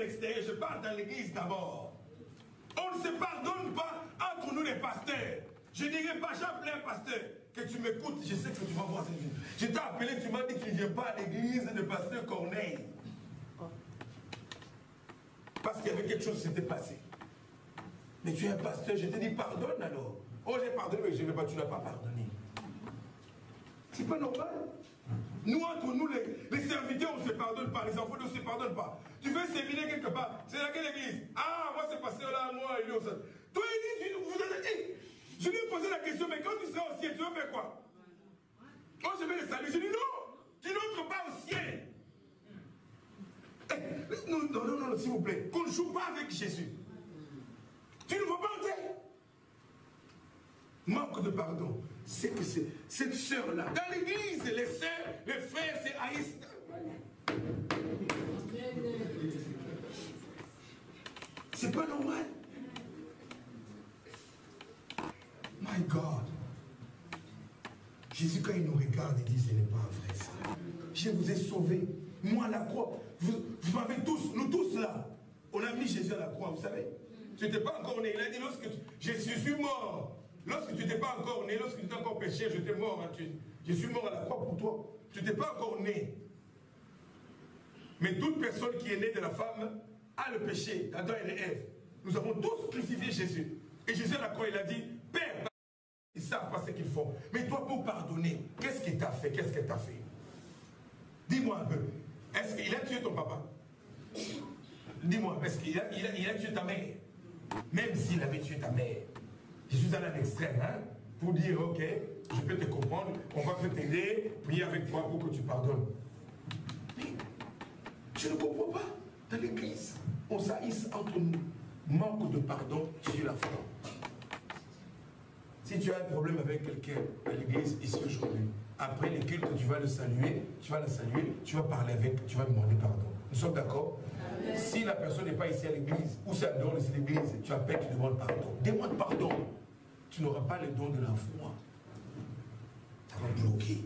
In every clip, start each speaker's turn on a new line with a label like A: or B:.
A: l'extérieur, je parle dans l'église d'abord. On ne se pardonne pas entre nous les pasteurs. Je ne dirais pas, j'ai appelé un pasteur, que tu m'écoutes, je sais que tu vas voir cette vie. Je t'ai appelé, tu m'as dit que tu ne viens pas à l'église de pasteur Corneille. Parce qu'il y avait quelque chose qui s'était passé. Mais tu es un pasteur, je te dis pardonne alors. Oh, j'ai pardonné, mais je ne veux pas, tu n'as pas pardonné. C'est pas normal. Nous, entre nous, les serviteurs, on ne se pardonne pas. Les enfants ne se pardonnent pas. Tu veux séminaire quelque part. C'est dans quelle église? Ah, moi, c'est passé là, moi, il est au sein. Toi, il dit, je lui ai posé la question, mais quand tu seras au ciel, tu vas faire quoi? Oh, je vais le saluer. Je dis non, tu n'entres pas au ciel. Non, s'il vous plaît. Qu'on ne joue pas avec Jésus. Tu ne vas pas entrer. Manque de pardon. C'est que cette sœur-là, dans l'église, les sœurs, les frères, c'est haïssent. C'est pas normal. My God. Jésus, quand il nous regarde, il dit, ce n'est pas vrai ça. Je vous ai sauvé. Moi, à la croix, vous m'avez tous, nous tous là, on a mis Jésus à la croix, vous savez. Tu n'étais pas encore né. Il a dit, lorsque je suis mort. Lorsque tu n'étais pas encore né, lorsque tu étais encore péché, j'étais mort. Hein, je suis mort à la croix pour toi. Tu n'étais pas encore né. Mais toute personne qui est née de la femme a le péché, Adam et Ève. Nous avons tous crucifié Jésus. Et Jésus à la croix, il a dit, Père, ils ne savent pas ce qu'ils font. Mais toi, pour pardonner, qu'est-ce qu'il t'a fait? Qu'est-ce qu'elle t'a fait? Dis-moi un peu. Est-ce qu'il a tué ton papa? Dis-moi, est-ce qu'il a tué ta mère? Même s'il avait tué ta mère. Je suis allé à l'extrême, hein, pour dire, ok, je peux te comprendre, on va t'aider, prier avec toi pour que tu pardonnes. Mais je ne comprends pas. Dans l'église, on s'haïsse entre nous. Manque de pardon sur la foi. Si tu as un problème avec quelqu'un à l'église ici aujourd'hui, après les cultes, tu vas le saluer, tu vas la saluer, tu vas parler avec, tu vas demander pardon. Nous sommes d'accord? Si la personne n'est pas ici à l'église, ou c'est en dehors de cette église, tu appelles, tu demandes pardon. Demande pardon. Tu n'auras pas le don de la foi. Ça va bloquer.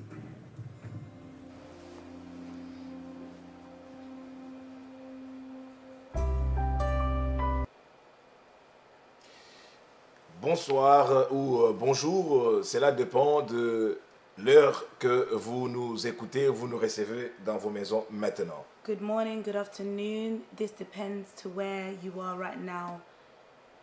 B: Bonsoir ou bonjour, cela dépend de l'heure que vous nous écoutez, vous nous recevez dans vos maisons maintenant.
C: Good morning, good afternoon. This depends to where you are right now,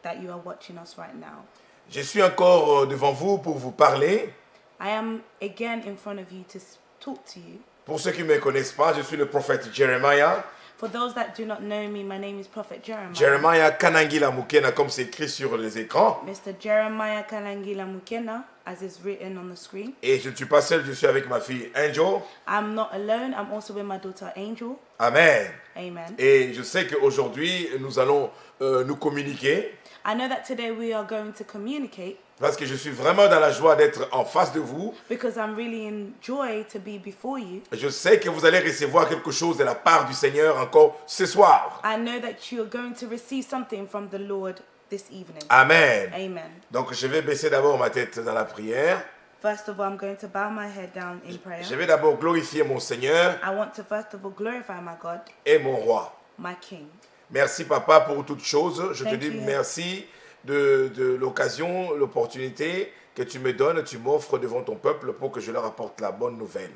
C: that you are watching us right now.
B: Je suis encore devant vous pour vous parler.
C: I am again in front of you to talk to you.
B: Pour ceux qui ne me connaissent pas, je suis le prophète Jeremiah.
C: For those that do not know me, my name is Prophet Jeremiah.
B: Jeremiah Kanangila Mukena, comme c'est écrit sur les écrans.
C: Mr. Jeremiah Kanangila Mukena, as is written on the screen.
B: Et je ne suis pas seul, je suis avec ma fille Angel.
C: I'm not alone, I'm also with my daughter Angel.
B: Amen.
C: Amen.
B: Et je sais qu'aujourd'hui, nous allons nous communiquer.
C: I know that today we are going to communicate.
B: Parce que je suis vraiment dans la joie d'être en face de vous.
C: Because I'm really in joy to be before you.
B: Je sais que vous allez recevoir quelque chose de la part du Seigneur encore ce soir.
C: I know that you are going to receive something from the Lord this evening.
B: Amen.
C: Amen.
B: Donc je vais baisser d'abord ma tête dans la prière.
C: First of all, I'm going to bow my head down in prayer.
B: Je vais d'abord glorifier mon Seigneur
C: I want to first of all glorify my God,
B: et mon roi.
C: my King.
B: Merci papa pour toutes choses. Je te
C: Thank
B: dis
C: you.
B: merci de l'occasion, l'opportunité que tu me donnes, tu m'offres devant ton peuple pour que je leur apporte la bonne nouvelle.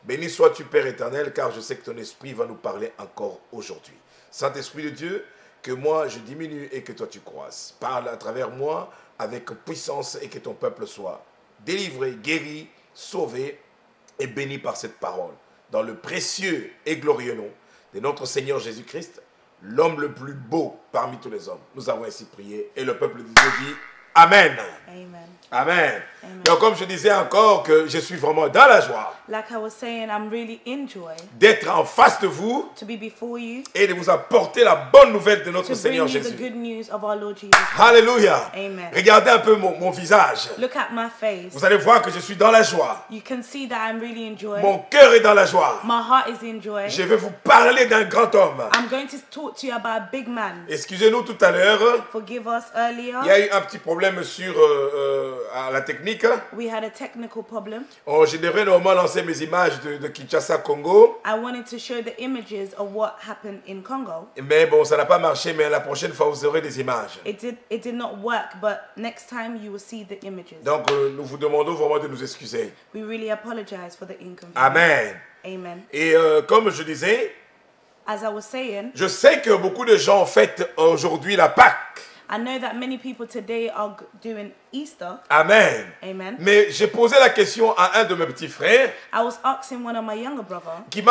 B: Béni sois-tu Père éternel, car je sais que ton esprit va nous parler encore aujourd'hui. Saint-Esprit de Dieu, que moi je diminue et que toi tu croisses. Parle à travers moi avec puissance et que ton peuple soit délivré, guéri, sauvé et béni par cette parole. Dans le précieux et glorieux nom de notre Seigneur Jésus-Christ, l'homme le plus beau parmi tous les hommes. Nous avons ainsi prié et le peuple de Dieu dit Amen.
C: Amen.
B: Amen.
C: Amen.
B: Donc comme je disais encore que je suis vraiment dans la joie
C: Like I was saying, I'm really in joy
B: d'être en face de vous
C: to be before you,
B: et de vous apporter la bonne nouvelle de notre
C: to
B: Seigneur
C: bring you the
B: Jésus.
C: good news of our Lord Jesus.
B: Alléluia.
C: Amen.
B: Regardez un peu mon visage.
C: Look at my face.
B: Vous allez voir que je suis dans la joie.
C: You can see that I'm really in joy.
B: Mon cœur est dans la joie.
C: My heart is in joy.
B: Je vais vous parler d'un grand homme.
C: I'm going to talk to you about a big man.
B: Excusez-nous tout à l'heure.
C: Forgive us earlier.
B: Il y a eu un petit problème problème sur à la technique.
C: We had a technical problem.
B: Oh, je devrais normalement lancer mes images de Kinshasa, Congo.
C: I wanted to show the images of what happened in Congo.
B: Mais bon, ça n'a pas marché, mais la prochaine fois, vous aurez des images.
C: It did not work, but next time you will see the images.
B: Donc, nous vous demandons vraiment de nous excuser.
C: We really apologize for the inconvenience.
B: Amen.
C: Amen.
B: Et comme je disais,
C: As I was saying,
B: je sais que beaucoup de gens fêtent aujourd'hui la Pâque.
C: I know that many people today are doing Easter.
B: Amen.
C: Amen.
B: Mais j'ai posé la question à un de mes petits frères
C: I was asking one of my younger brother,
B: qui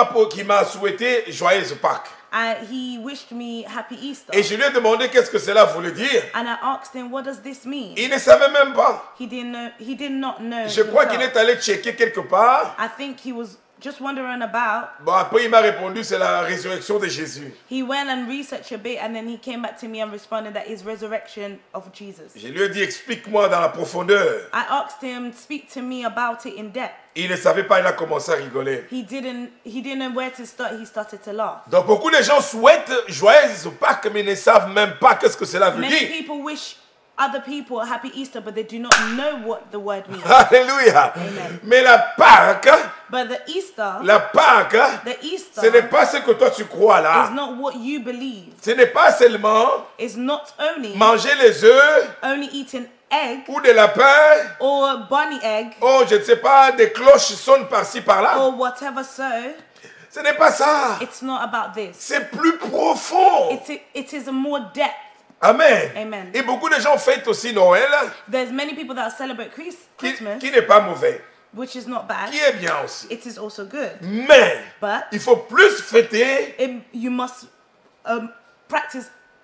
B: m'a souhaité joyeuse Pâques.
C: and he wished me happy Easter.
B: Et je lui ai demandé qu'est-ce que cela voulait dire.
C: And I asked him, what does this mean?
B: Il ne savait même pas.
C: He didn't know. He did not know.
B: Je crois qu'il
C: himself.
B: est allé checker quelque part.
C: I think he was just wandering about.
B: Bon, après il m'a répondu, c'est la résurrection de Jésus.
C: He went and researched a bit, and then he came back to me and responded that it's resurrection of Jesus.
B: Je lui ai dit, explique-moi dans la profondeur.
C: I asked him, speak to me about it in depth.
B: Il ne savait pas, il a commencé à rigoler.
C: He didn't know where to start. He started to laugh.
B: Donc beaucoup de gens souhaitent joyeuse Pâques, mais ne savent même pas qu'est-ce que cela veut
C: Many
B: dire.
C: people wish other people a happy Easter, but they do not know what the word means.
B: Alléluia.
C: Amen.
B: Mais la Pâque,
C: But the Easter,
B: ce
C: Easter
B: n'est pas ce que toi tu crois
C: is
B: là.
C: not what you believe.
B: Ce n'est pas seulement
C: It's not only
B: manger les œufs
C: eating egg
B: ou des lapins.
C: or bunny egg
B: Oh, je ne sais pas, des cloches sonnent par-ci par-là.
C: or whatever. So
B: Ce n'est pas ça.
C: it's not about this.
B: C'est plus profond.
C: It is a more depth.
B: Amen.
C: Amen.
B: Et beaucoup de gens fêtent aussi Noël,
C: There's many people that celebrate Christmas,
B: qui n'est pas mauvais,
C: which is not bad.
B: qui est bien aussi.
C: It is also good.
B: Mais
C: But
B: il faut plus fêter,
C: you must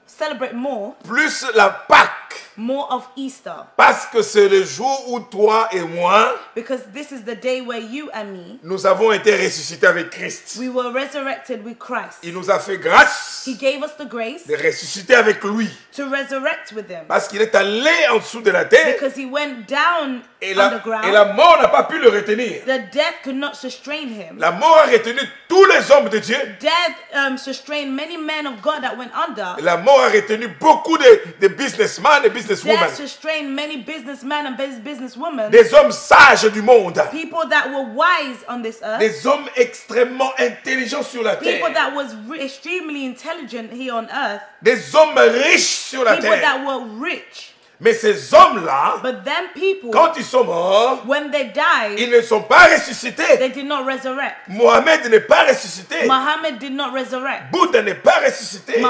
C: celebrate more
B: plus la Pâque.
C: of Easter,
B: Parce que c'est le jour où toi et moi,
C: because this is the day where you and me,
B: nous avons été ressuscités avec Christ.
C: we were resurrected with Christ.
B: Il nous a fait grâce
C: He gave us the grace
B: de ressusciter avec lui.
C: to resurrect with him,
B: Parce qu'il est allé en dessous de la terre
C: because he went down
B: et
C: underground.
B: la mort n'a pas pu le retenir.
C: The death could not sustain him.
B: La mort a retenu tous les hommes de Dieu.
C: Death sustained many men of God that went under.
B: La mort a retenu beaucoup de businessmen et businesswomen.
C: Death sustained many businessmen and businesswomen.
B: Des hommes sages du monde.
C: People that were wise on this earth.
B: Des hommes extrêmement intelligents sur la
C: People
B: terre.
C: that was extremely intelligent here on earth.
B: Des hommes riches sur la
C: People
B: terre.
C: that were rich.
B: Mais ces hommes-là,
C: But them people,
B: quand ils sont morts,
C: when they died,
B: ils ne sont pas ressuscités.
C: they did not resurrect.
B: Mohamed n'est pas ressuscité.
C: Muhammad did not resurrect.
B: Bouddha n'est pas ressuscité.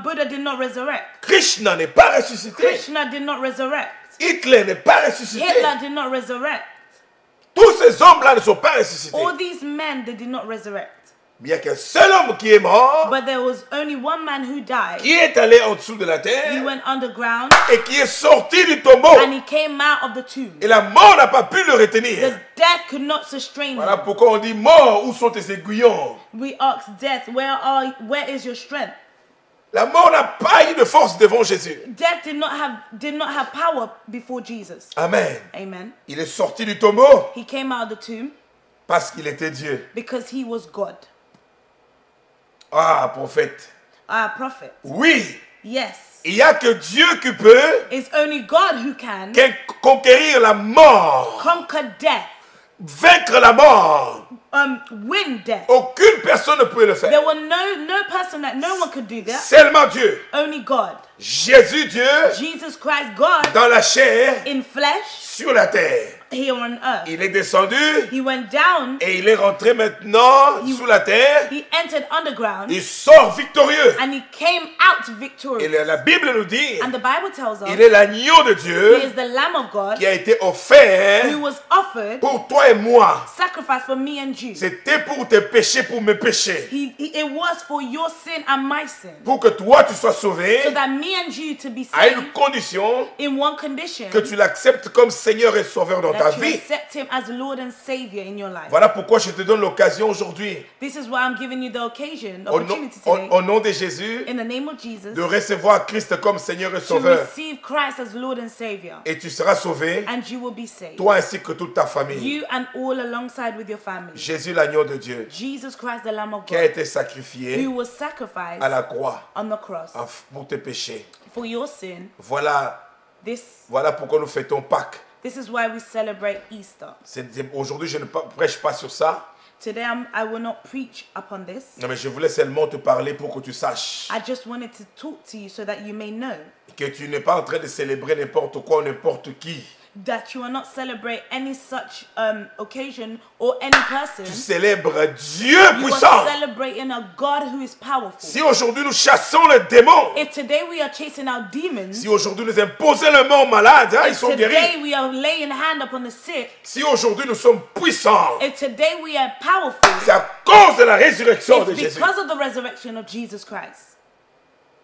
C: Buddha did not resurrect.
B: Krishna n'est pas ressuscité.
C: Krishna did not resurrect.
B: Hitler n'est pas ressuscité.
C: Hitler did not resurrect.
B: Tous ces hommes-là ne sont pas ressuscités.
C: All these men, they did not resurrect.
B: Mais il n'y a qu'un seul homme qui est mort,
C: But there was only one man who died.
B: qui est allé en dessous de la
C: He
B: terre
C: went underground
B: et qui est sorti du tombeau.
C: and he came out of the tomb.
B: Et la mort n'a pas pu le
C: The
B: retenir.
C: death could not sustain
B: Voilà
C: him.
B: pourquoi on dit mort, où sont tes aiguillons?
C: We ask death, where is your strength?
B: La mort n'a pas eu de force devant Jésus.
C: Death did not have power before Jesus.
B: Amen.
C: Amen.
B: Il est sorti du tombeau
C: He came out of the tomb
B: parce qu'il était Dieu.
C: because he was God.
B: Ah, prophète.
C: Our prophet.
B: Oui,
C: Yes.
B: il n'y a que Dieu qui peut
C: It's only God who can
B: conquérir la mort,
C: conquer death,
B: vaincre la mort.
C: win death.
B: Aucune personne ne peut le faire.
C: There were no person that no one could do that.
B: Seulement Dieu.
C: Only God.
B: Jésus, Dieu,
C: Jesus Christ, God,
B: dans la chair,
C: in flesh,
B: sur la terre.
C: here on earth.
B: Il est descendu
C: He went down,
B: et il est rentré maintenant sous la terre.
C: he entered underground,
B: Il sort victorieux.
C: and he came out
B: Et
C: victorious.
B: la Bible nous dit,
C: And the Bible tells us
B: il est l'agneau de
C: he
B: Dieu
C: is the Lamb of God
B: qui a été offert
C: who was offered
B: pour toi et moi.
C: sacrifice for me and you.
B: C'était pour tes péchés, pour mes péchés.
C: It was for your sin and my sin,
B: Pour que toi tu sois sauvé
C: so that me and you to be
B: à une
C: saved
B: condition
C: in one condition,
B: que tu l'acceptes comme Seigneur et Sauveur dans ta
C: that you
B: vie.
C: accept him as Lord and Savior in your life.
B: Voilà pourquoi je te donne l'occasion aujourd'hui,
C: This is why I'm giving you the occasion,
B: au
C: opportunity today,
B: nom de Jésus,
C: in the name of Jesus,
B: de recevoir Christ comme Seigneur et
C: to
B: Sauveur.
C: receive Christ as Lord and Savior,
B: Et tu seras sauvé,
C: and you will be saved.
B: toi ainsi que toute ta famille.
C: You and all alongside with your family.
B: Jésus, l'agneau de Dieu,
C: Jesus Christ, the Lamb of
B: qui a
C: God,
B: été sacrifié
C: who was sacrificed
B: à la croix
C: on the cross
B: pour tes péchés.
C: for your sin.
B: Voilà Voilà pourquoi nous fêtons Pâques.
C: This is why we celebrate Easter.
B: Aujourd'hui, je ne prêche pas sur ça.
C: Today I will not preach upon this.
B: Non, mais je voulais seulement te parler pour que tu saches
C: I just wanted to talk to you so that you may know
B: que tu n'es pas en train de célébrer n'importe quoi ou n'importe qui.
C: that you will not celebrate any such occasion or any person.
B: Tu célèbres Dieu
C: You
B: puissant.
C: are celebrating a God who is powerful.
B: Si aujourd'hui nous chassons les démons,
C: If today we are chasing out demons,
B: si aujourd'hui nous imposons les mains aux malades, ils
C: if
B: sont
C: today
B: guéris.
C: we are laying hand upon the sick,
B: Si aujourd'hui nous sommes puissants,
C: if today we are
B: c'est
C: powerful,
B: à cause de la résurrection de
C: it's
B: Jésus.
C: because of the resurrection of Jesus Christ.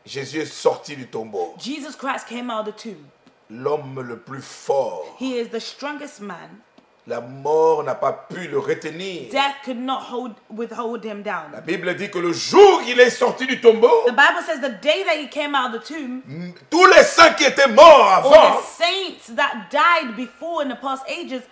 B: Jésus est sorti du tombeau.
C: Jesus Christ came out of the tomb.
B: L'homme le plus fort.
C: He is the strongest man.
B: La mort n'a pas pu le retenir.
C: Death could not withhold him down.
B: La Bible dit que le jour qu'il est sorti du tombeau,
C: The Bible says the day that he came out of the tomb,
B: tous les saints qui étaient morts
C: all
B: avant
C: the saints that died before in the past ages,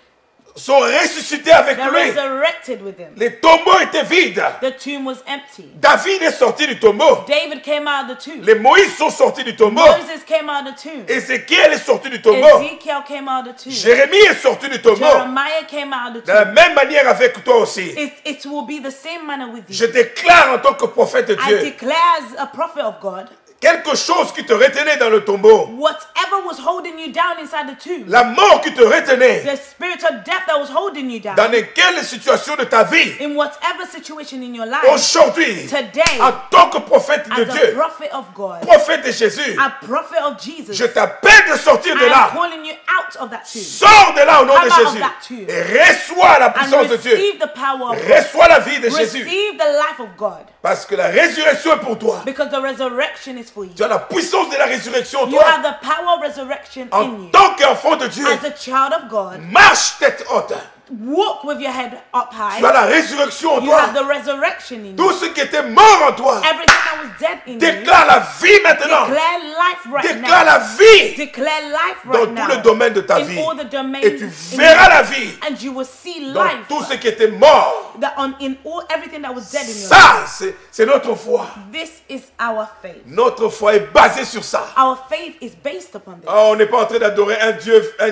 B: sont ressuscités avec
C: they're
B: lui.
C: resurrected with him.
B: Les tombeaux étaient vides.
C: The tomb was empty.
B: David est sorti du tombeau.
C: David came out of the tomb.
B: Les Moïse sont sortis du tombeau.
C: Moses came out of the tomb.
B: Ézéchiel est sorti du tombeau.
C: Ezekiel came out of the tomb.
B: Jérémie est sorti du tombeau.
C: Jeremiah came out of the
B: De la
C: tomb.
B: même manière avec toi aussi.
C: It will be the same manner with
B: Je
C: you.
B: déclare en tant que prophète de
C: I
B: Dieu,
C: declare as a prophet of God,
B: quelque chose qui te retenait dans le tombeau,
C: whatever was holding you down inside the tomb,
B: la mort qui te retenait,
C: the spirit of death that was holding you down,
B: dans quelle situation de ta vie,
C: in whatever situation in your life,
B: aujourd'hui,
C: today,
B: en tant que prophète de
C: as a
B: Dieu,
C: prophet of God,
B: prophète de Jésus,
C: a prophet of Jesus,
B: je t'appelle de sortir de
C: I am
B: là.
C: calling you out of that tomb.
B: Sors de là au nom de
C: Come out of
B: Jésus
C: that tomb.
B: et reçois la
C: And
B: puissance de Dieu.
C: receive the power of God.
B: Reçois la vie de Jésus.
C: Receive the life of God.
B: Parce que la résurrection est pour toi.
C: Because the resurrection is for you.
B: Tu as la puissance de la résurrection en
C: You
B: toi.
C: have the power of resurrection in
B: En
C: you.
B: tant qu'enfant de Dieu,
C: As a child of God,
B: marche tête haute.
C: walk with your head up
B: Tu as
C: high.
B: la résurrection en
C: You have
B: toi.
C: the resurrection in
B: Tout
C: you.
B: ce qui était mort en toi,
C: Everything that was dead in you,
B: déclare la vie maintenant.
C: declare life right
B: Déclare
C: now.
B: la vie
C: Declare life
B: dans
C: right
B: tous
C: now.
B: les domaines de ta
C: In
B: vie.
C: all the domains
B: Et tu
C: in
B: verras
C: your
B: la
C: life.
B: vie
C: And you will see
B: dans
C: life
B: tout ce qui était mort.
C: in all everything that was dead in your life.
B: Ça, c'est notre foi.
C: This is our faith.
B: Notre foi est basée sur ça.
C: Our faith is based upon this.
B: Oh, on n'est pas en train d'adorer un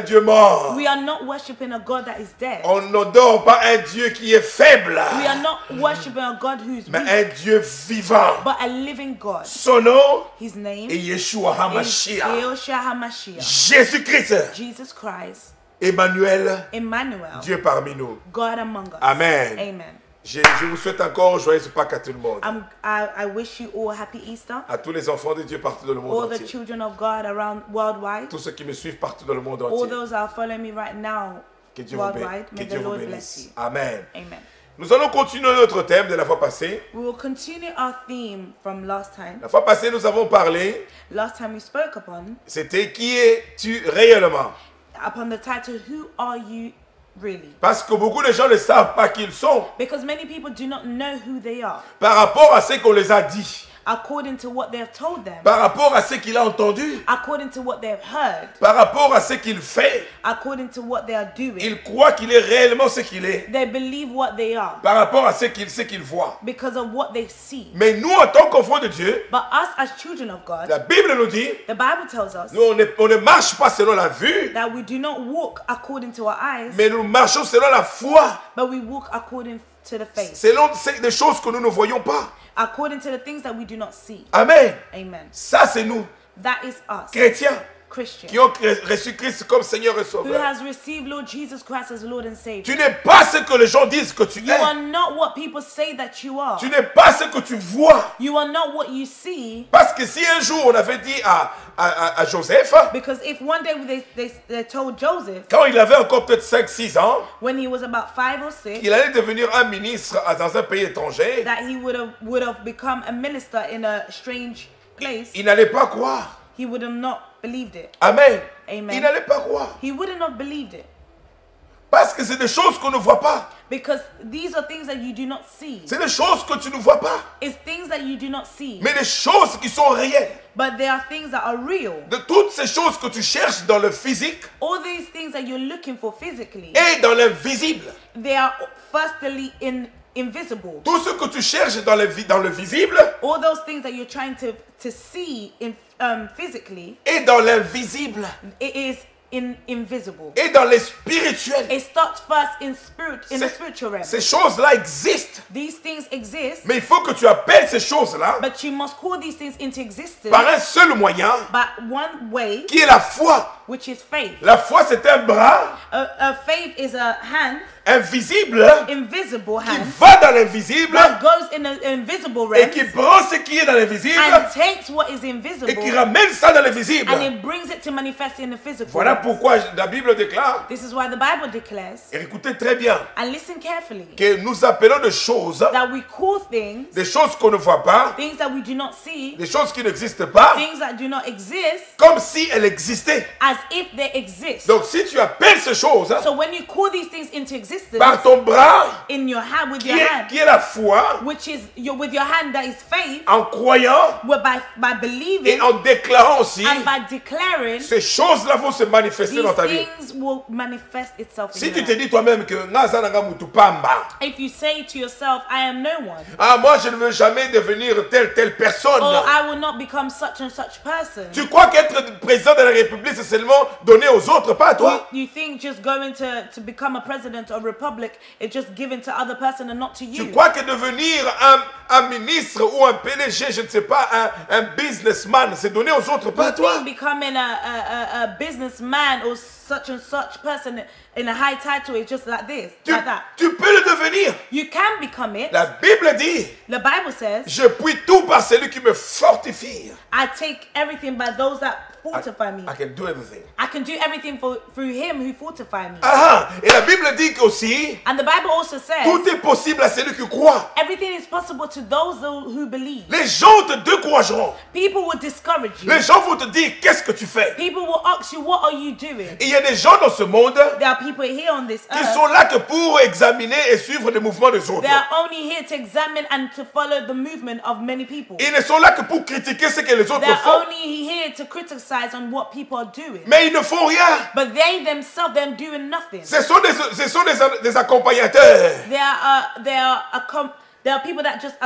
B: Dieu mort.
C: We are not worshiping a God that is dead.
B: On n'adore pas un Dieu qui est faible,
C: We are not worshiping a God who is
B: mais
C: weak,
B: un Dieu vivant.
C: but a living God.
B: Son nom
C: His name
B: est Yeshua
C: is
B: HaMashiach.
C: Yehoshua HaMashiach.
B: Jésus-Christ,
C: Jesus Christ,
B: Emmanuel,
C: Emmanuel,
B: Dieu parmi nous.
C: God among us.
B: Amen.
C: Amen.
B: Je vous souhaite encore joyeuse Pâques à tout le monde.
C: I wish you all happy Easter.
B: À tous les enfants de Dieu partout dans le
C: All
B: monde
C: the
B: entier.
C: children of God around worldwide.
B: Tous ceux qui me suivent partout dans le monde
C: All
B: entier.
C: those that are following me right now
B: Que Dieu vous
C: worldwide.
B: bénisse.
C: May
B: Que
C: the
B: Dieu vous
C: Lord bless
B: bénisse.
C: you.
B: Amen.
C: Amen.
B: Nous allons continuer notre thème de la fois passée.
C: We will continue our theme from last time.
B: La fois passée, nous avons parlé,
C: Last time we spoke upon
B: c'était qui es-tu réellement?
C: the title, Who Are You Really?
B: Parce que beaucoup de gens ne savent pas qui ils sont
C: Because many people do not know who they are
B: par rapport à ce qu'on les a dit,
C: according to what they have told them,
B: par rapport à ce qu'il a entendu,
C: according to what they have heard,
B: par rapport à ce qu'il fait.
C: according to what they are doing.
B: Il croit qu'il est réellement ce qu'il est
C: They believe what they are
B: par rapport à ce qu'il voit.
C: because of what they see.
B: Mais nous, en tant qu'enfants de Dieu,
C: But us as children of God,
B: la Bible nous dit,
C: the Bible tells us
B: nous, on ne marche pas selon la vue,
C: that we do not walk according to our eyes,
B: mais nous marchons selon la foi,
C: but we walk according to the faith,
B: selon des choses que nous ne voyons pas.
C: according to the things that we do not see.
B: Amen.
C: Amen.
B: Ça, c'est nous,
C: That is us,
B: chrétiens,
C: Christians,
B: qui ont reçu Christ comme Seigneur et
C: who
B: Sauveur.
C: has received Lord Jesus Christ as Lord and Savior.
B: Tu n'es pas ce que les gens disent que tu
C: You are
B: es.
C: not what people say that you are.
B: Tu n'es pas ce que tu vois.
C: You are not what you see.
B: Parce que si un jour on avait dit à Joseph,
C: Because if one day they told Joseph,
B: quand il avait encore peut-être 5-6 ans,
C: when he was about 5 or 6,
B: qu'il allait devenir un ministre dans un pays étranger,
C: that he would have become a minister in a strange place,
B: il n'allait pas croire.
C: he would have not believed it.
B: Amen.
C: Amen.
B: Il n'allait pas croire.
C: He wouldn't have believed it.
B: Parce que c'est des choses qu'on ne voit pas.
C: Because these are things that you do not see.
B: C'est des choses que tu ne vois pas.
C: It's things that you do not see.
B: Mais des choses qui sont réelles.
C: But there are things that are real.
B: De toutes ces choses que tu cherches dans le physique
C: All these things that you're looking for physically,
B: et dans l'invisible.
C: they are firstly in invisible.
B: Tout ce que tu cherches dans le visible
C: All those things that you're trying to see physically,
B: est dans l'invisible.
C: it is invisible.
B: Et dans les spirituels.
C: It starts first in the spiritual realm.
B: Ces choses-là existent.
C: These things exist,
B: Mais il faut que tu appelles ces choses-là
C: but you must call these things into existence
B: par un seul moyen,
C: by one way,
B: qui est la foi.
C: which is faith.
B: La foi, c'est un bras
C: A faith is a hand,
B: invisible
C: invisible
B: qui
C: hand,
B: va dans l'invisible
C: that goes in the invisible
B: et
C: realm
B: qui prend ce qui est dans l'invisible
C: and takes what is
B: et qui
C: invisible
B: ramène ça dans l'invisible.
C: and it brings it to manifest in the physical.
B: Voilà
C: realm.
B: pourquoi la Bible déclare,
C: This is why the Bible declares,
B: et écoutez très bien,
C: and listen carefully,
B: que nous appelons des choses,
C: that we call things,
B: des choses qu'on ne voit pas,
C: things that we do not see,
B: des choses qui n'existent pas,
C: things that do not exist,
B: comme si elles existaient.
C: as if they exist.
B: Donc si tu appelles ces choses
C: So when you call these things into existence
B: par ton bras,
C: in your hand, with your hand,
B: qui est la foi,
C: which is with your hand, that is faith,
B: en croyant
C: where by
B: et
C: believing
B: en déclarant aussi,
C: and by declaring,
B: ces choses-là vont se manifester dans
C: these
B: ta vie.
C: things will manifest itself in
B: Si
C: your
B: tu te
C: life.
B: dis toi-même que Ngaza nanga mutu pamba,
C: If you say to yourself, I am no one,
B: ah moi je ne veux jamais devenir telle personne.
C: or I will not become such and such person,
B: Tu crois qu'être président de la République c'est seulement donner aux autres, pas à toi?
C: you think just going to become a president of a republic is just given to other person and not to
B: Tu
C: you?
B: crois que devenir un ministre ou un PDG, je ne sais pas, un businessman, c'est donner aux autres, pas à
C: You
B: toi?
C: think becoming a businessman or such and such person in a high title is just like this, like that?
B: Tu peux le devenir.
C: You can become it.
B: La Bible dit,
C: The Bible says,
B: je puis tout par celui qui me fortifie.
C: I take everything by those that fortify me.
B: I can do everything.
C: I can do everything through him who fortify me.
B: Ah, et la Bible dit aussi,
C: And the Bible also says,
B: tout est possible à celui qui croit.
C: everything is possible to those who believe.
B: Les gens te décourageront.
C: People will discourage you.
B: Les gens vont te dire, qu'est-ce que tu fais?
C: People will ask you, what are you doing?
B: Et il y a des gens dans ce monde
C: There are people here on this
B: qui
C: earth.
B: sont là que pour examiner et suivre les mouvements des autres.
C: They are only here to examine and to follow the movement of many people.
B: Ils ne sont là que pour critiquer ce que les autres
C: They're
B: font.
C: only here to criticize on what people are doing.
B: Mais ils ne font rien.
C: But they themselves, they're doing nothing.
B: Ce sont des accompagnateurs.
C: There are people that just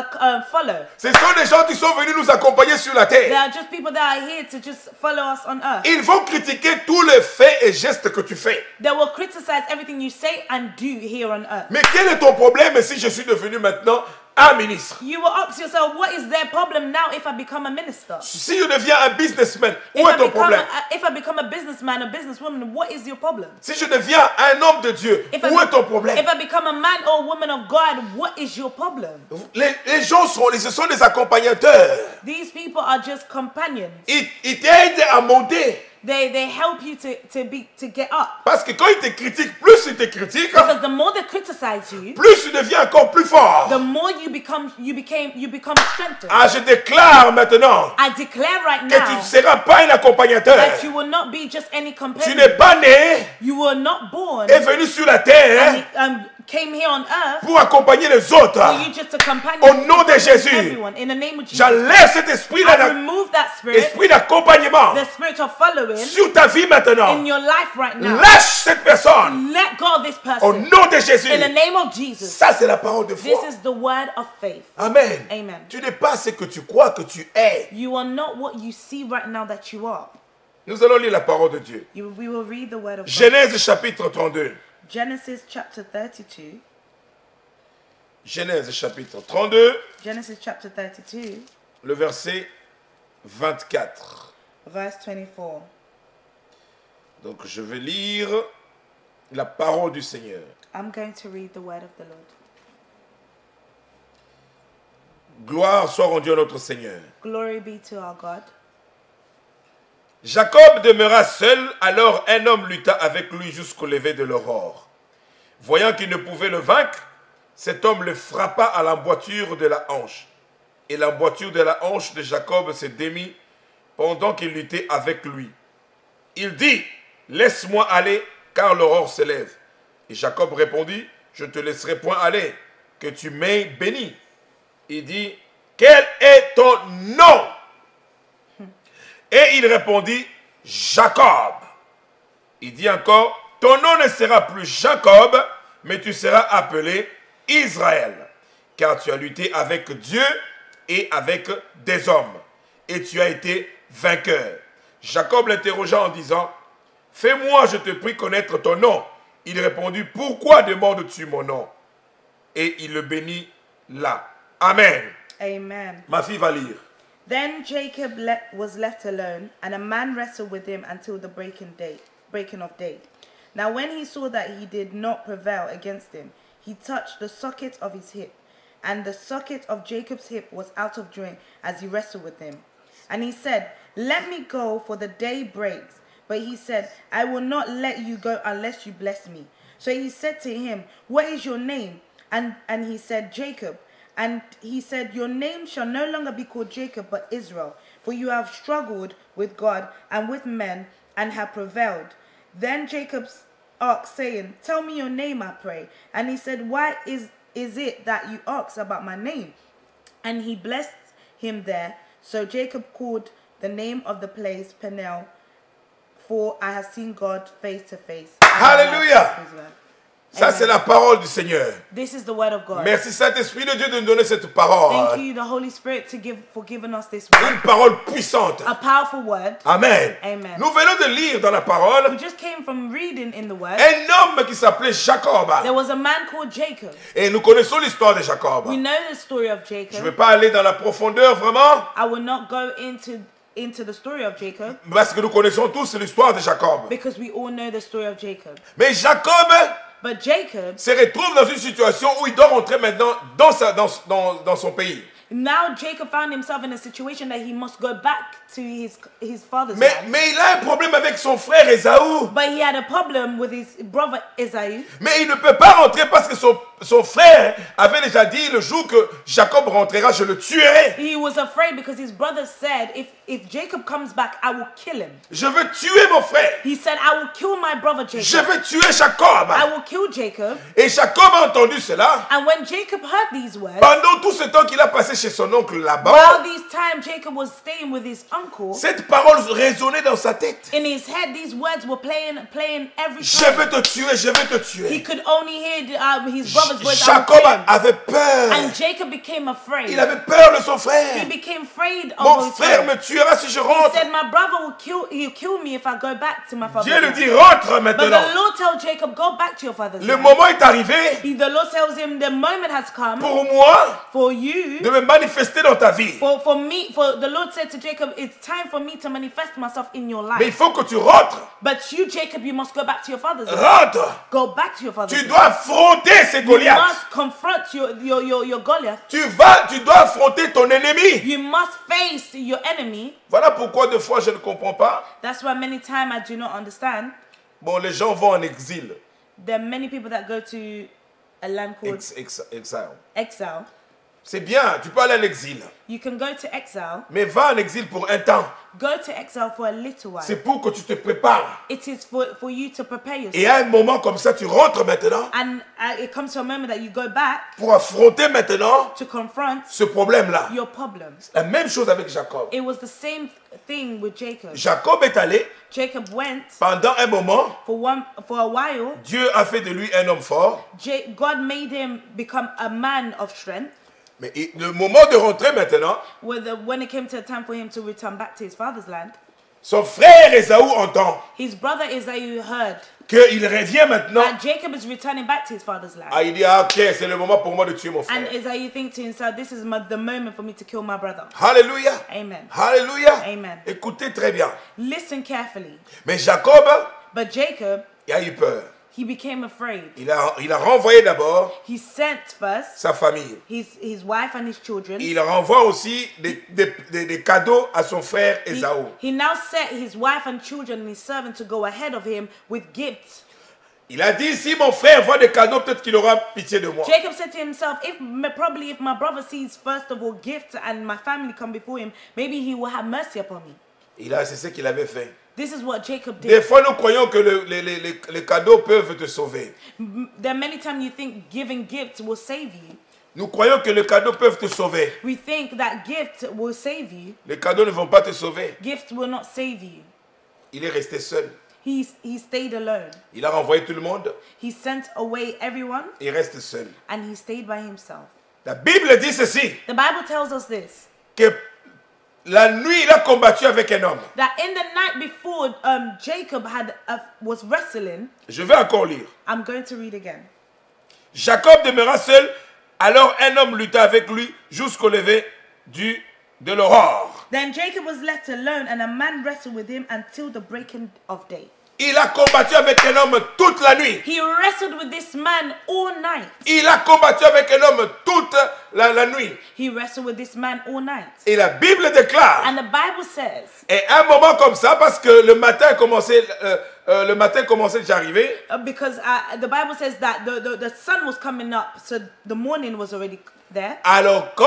C: follow.
B: Ce sont des gens qui sont venus nous accompagner sur la
C: There
B: terre.
C: are just people that are here to just follow us on earth.
B: Ils vont critiquer tous les faits et gestes que tu fais.
C: They will criticize everything you say and do here on earth.
B: Mais quel est ton problème si je suis devenu maintenant un ministre?
C: You will ask yourself, what is their problem now if I become a minister?
B: Si je deviens un businessman, où est ton problème?
C: If I become a businessman, a businesswoman, what is your problem?
B: Si je deviens un homme de Dieu, où est ton problème?
C: If I become a man or a woman of God, what is your problem?
B: Les gens ce sont des accompagnateurs.
C: These people are just companions.
B: Ils t'aident à monter.
C: They help you to get up.
B: Parce que quand ils te critiquent, plus ils te critiquent,
C: Because the more they criticize you,
B: plus tu deviens encore plus fort.
C: the more you become strengthened.
B: Ah, je déclare maintenant
C: I declare right
B: que tu ne
C: now
B: seras pas un accompagnateur.
C: that you will not be just any
B: Tu
C: companion.
B: n'es pas né
C: You were not born
B: et venu sur la terre
C: and came here on earth
B: pour accompagner les autres.
C: for you just to companion
B: Au nom de Jésus,
C: everyone. In the name of Jesus,
B: j'enlève cet esprit-là,
C: I remove that spirit,
B: esprit d'accompagnement
C: the spirit of following
B: sur ta vie maintenant.
C: in your life right now.
B: Lâche cette personne
C: Let go of this
B: au
C: person
B: nom de Jésus.
C: in the name of Jesus.
B: Ça, c'est la parole de
C: This
B: foi.
C: is the word of faith.
B: Amen.
C: Amen.
B: Tu n'es pas ce que tu crois que tu es.
C: You are not what you see right now that you are.
B: Nous allons lire la parole de Dieu.
C: We will read the word of God.
B: Genèse chapitre 32.
C: Genesis chapter 32.
B: Genèse chapitre 32,
C: Genesis chapter 32,
B: le verset 24.
C: verse 24.
B: Donc je vais lire la parole du Seigneur.
C: I'm going to read the word of the Lord.
B: Gloire soit rendue à notre Seigneur.
C: Glory be to our God.
B: Jacob demeura seul, alors un homme lutta avec lui jusqu'au lever de l'aurore. Voyant qu'il ne pouvait le vaincre, cet homme le frappa à l'emboîture de la hanche. Et l'emboîture de la hanche de Jacob se démit pendant qu'il luttait avec lui. Il dit, « Laisse-moi aller, car l'aurore se lève. » Et Jacob répondit, « Je ne te laisserai point aller, que tu m'aies béni. » Il dit, « Quel est ton nom ?» Et il répondit, « Jacob. » Il dit encore, « Ton nom ne sera plus Jacob, mais tu seras appelé Israël. car tu as lutté avec Dieu et avec des hommes, et tu as été vainqueur. Jacob l'interrogea en disant, fais-moi, je te prie, connaître ton nom. Il répondit, pourquoi demandes-tu mon nom? Et il le bénit là. Amen.
C: Amen.
B: Ma fille va lire.
C: Then Jacob was left alone, and a man wrestled with him until the breaking of day. Now when he saw that he did not prevail against him, he touched the socket of his hip, and the socket of Jacob's hip was out of joint as he wrestled with him. And he said, let me go, for the day breaks. But he said, I will not let you go unless you bless me. So he said to him, what is your name? And he said, Jacob. And he said, your name shall no longer be called Jacob, but Israel, for you have struggled with God and with men, and have prevailed. Then Jacob asked, saying, tell me your name, I pray. And he said, why is it that you ask about my name? And he blessed him there. So Jacob called the name of the place Peniel, for I have seen God face to face.
B: Alléluia. Ça, c'est la parole du Seigneur.
C: This is the word of God.
B: Merci Saint-Esprit de Dieu de nous donner cette parole.
C: Thank you, the Holy Spirit, for giving us this word.
B: Une parole puissante.
C: A powerful word.
B: Amen.
C: Amen.
B: Nous venons de lire dans la parole
C: We just came from reading in the word.
B: un homme qui s'appelait Jacob.
C: There was a man called Jacob.
B: Et nous connaissons l'histoire de Jacob.
C: We know the story of
B: Je ne
C: Jacob.
B: vais pas aller dans la profondeur vraiment,
C: I will not go into the story of Jacob
B: parce que nous connaissons tous l'histoire de Jacob.
C: because we all know the story of Jacob.
B: Mais Jacob
C: But Jacob
B: se retrouve dans une situation où il doit rentrer maintenant dans son pays.
C: Now Jacob found himself in a situation that he must go back to his father's land.
B: Mais il a un problème avec son frère Ésaü.
C: But he had a problem with his brother Esau.
B: Mais il ne peut pas rentrer parce que son frère avait déjà dit le jour que Jacob rentrera, je le tuerai.
C: He was afraid because his brother said, if Jacob comes back, I will kill him.
B: Je veux tuer mon frère.
C: He said, I will kill my brother Jacob.
B: Je veux tuer Jacob.
C: I will kill Jacob.
B: Et Jacob a entendu cela.
C: And when Jacob heard these words,
B: pendant tout ce temps qu'il a passé chez son oncle là-bas,
C: while this time Jacob was staying with his uncle,
B: cette parole résonnait dans sa tête.
C: in his head these words were playing every
B: Je
C: time.
B: veux te tuer, je veux te tuer.
C: He could only hear his brother's voice.
B: Jacob avait peur.
C: And Jacob became afraid.
B: Il avait peur de son
C: He
B: frère.
C: became afraid of
B: Mon
C: his
B: frère
C: friend.
B: me tuera si je
C: He
B: rentre.
C: said, my brother he'll kill me if I go back to my father's
B: Dieu lui
C: house.
B: dit rentre
C: But
B: maintenant.
C: the Lord tells Jacob, go back to your father's
B: Le
C: house.
B: moment est arrivé
C: The Lord tells him, the moment has come
B: pour moi
C: for you,
B: de me manifester dans ta vie.
C: for the Lord said to Jacob, it's time for me to manifest myself in your
B: Mais il
C: life.
B: faut que tu rentres.
C: But you, Jacob, you must go back to your father's house.
B: Rentre.
C: Go back to your father's
B: Tu
C: house.
B: dois affronter ces
C: You
B: Goliaths.
C: must confront your Goliath.
B: Tu dois affronter ton ennemi.
C: You must face your enemy.
B: Voilà pourquoi deux fois je ne comprends pas.
C: That's why many times I do not understand.
B: Bon, les gens vont en exil.
C: There are many people that go to a land called
B: Exile.
C: exile.
B: C'est bien, tu peux aller en exil.
C: You can go to exile.
B: Mais va en exil pour un temps.
C: Go to exile for a little while.
B: C'est pour que tu te prépares.
C: It is for you to prepare yourself.
B: Et à un moment comme ça, tu rentres maintenant
C: And it comes to a moment that you go back
B: pour affronter maintenant
C: to confront
B: ce problème-là.
C: your problems.
B: La même chose avec Jacob.
C: It was the same thing with Jacob.
B: Jacob est allé
C: Jacob went
B: pendant un moment.
C: for a while.
B: Dieu a fait de lui un homme fort.
C: God made him become a man of strength.
B: Mais le moment de rentrer maintenant,
C: When it came to a time for him to return back to his father's land,
B: son frère Ésaü entend
C: his brother Esau heard
B: qu'il revient maintenant.
C: that Jacob is returning back to his father's land.
B: Ah, il dit, ah, ok, c'est le moment pour moi de tuer mon
C: And
B: frère.
C: Esau thinks to himself, this is the moment for me to kill my brother.
B: Alléluia.
C: Amen.
B: Alléluia.
C: Amen.
B: Écoutez très bien.
C: Listen carefully.
B: Mais Jacob,
C: But Jacob,
B: il a eu peur.
C: he became afraid.
B: Il a renvoyé d'abord
C: He sent first
B: sa famille.
C: his wife and his children.
B: Il renvoie aussi des cadeaux à son frère Ésaü.
C: He now set his wife and children and his servant to go ahead of him with gifts.
B: Il a dit, si mon frère voit des cadeaux, peut-être qu'il aura pitié de moi.
C: Jacob said to himself, if my brother sees first of all gifts and my family come before him, maybe he will have mercy upon me.
B: C'est ce qu'il avait fait.
C: This is what Jacob
B: Des
C: did.
B: fois, nous croyons que les cadeaux peuvent te sauver.
C: There are many times you think giving gifts will save you.
B: Nous croyons que les cadeaux peuvent te sauver.
C: We think that gifts will save you.
B: Les cadeaux ne vont pas te sauver.
C: Gifts will not save you.
B: Il est resté seul.
C: He stayed alone.
B: Il a renvoyé tout le monde.
C: He sent away everyone
B: Il reste seul.
C: and he stayed by himself.
B: La Bible dit ceci,
C: The Bible tells us this.
B: que la nuit, il a combattu avec un homme.
C: That in the night before Jacob was wrestling,
B: Je vais encore lire.
C: I'm going to read again.
B: Jacob demeura seul, alors un homme lutta avec lui jusqu'au lever de l'aurore.
C: Then Jacob was left alone, and a man wrestled with him until the breaking of day.
B: Il a combattu avec un homme toute la nuit.
C: He wrestled with this man all night.
B: Il a combattu avec un homme toute la nuit.
C: He wrestled with this man all night.
B: Et la Bible déclare,
C: And the Bible says,
B: et à un moment comme ça, parce que le matin commençait déjà à arriver,
C: because the Bible says that the sun was coming up, so the morning was already there.
B: alors quand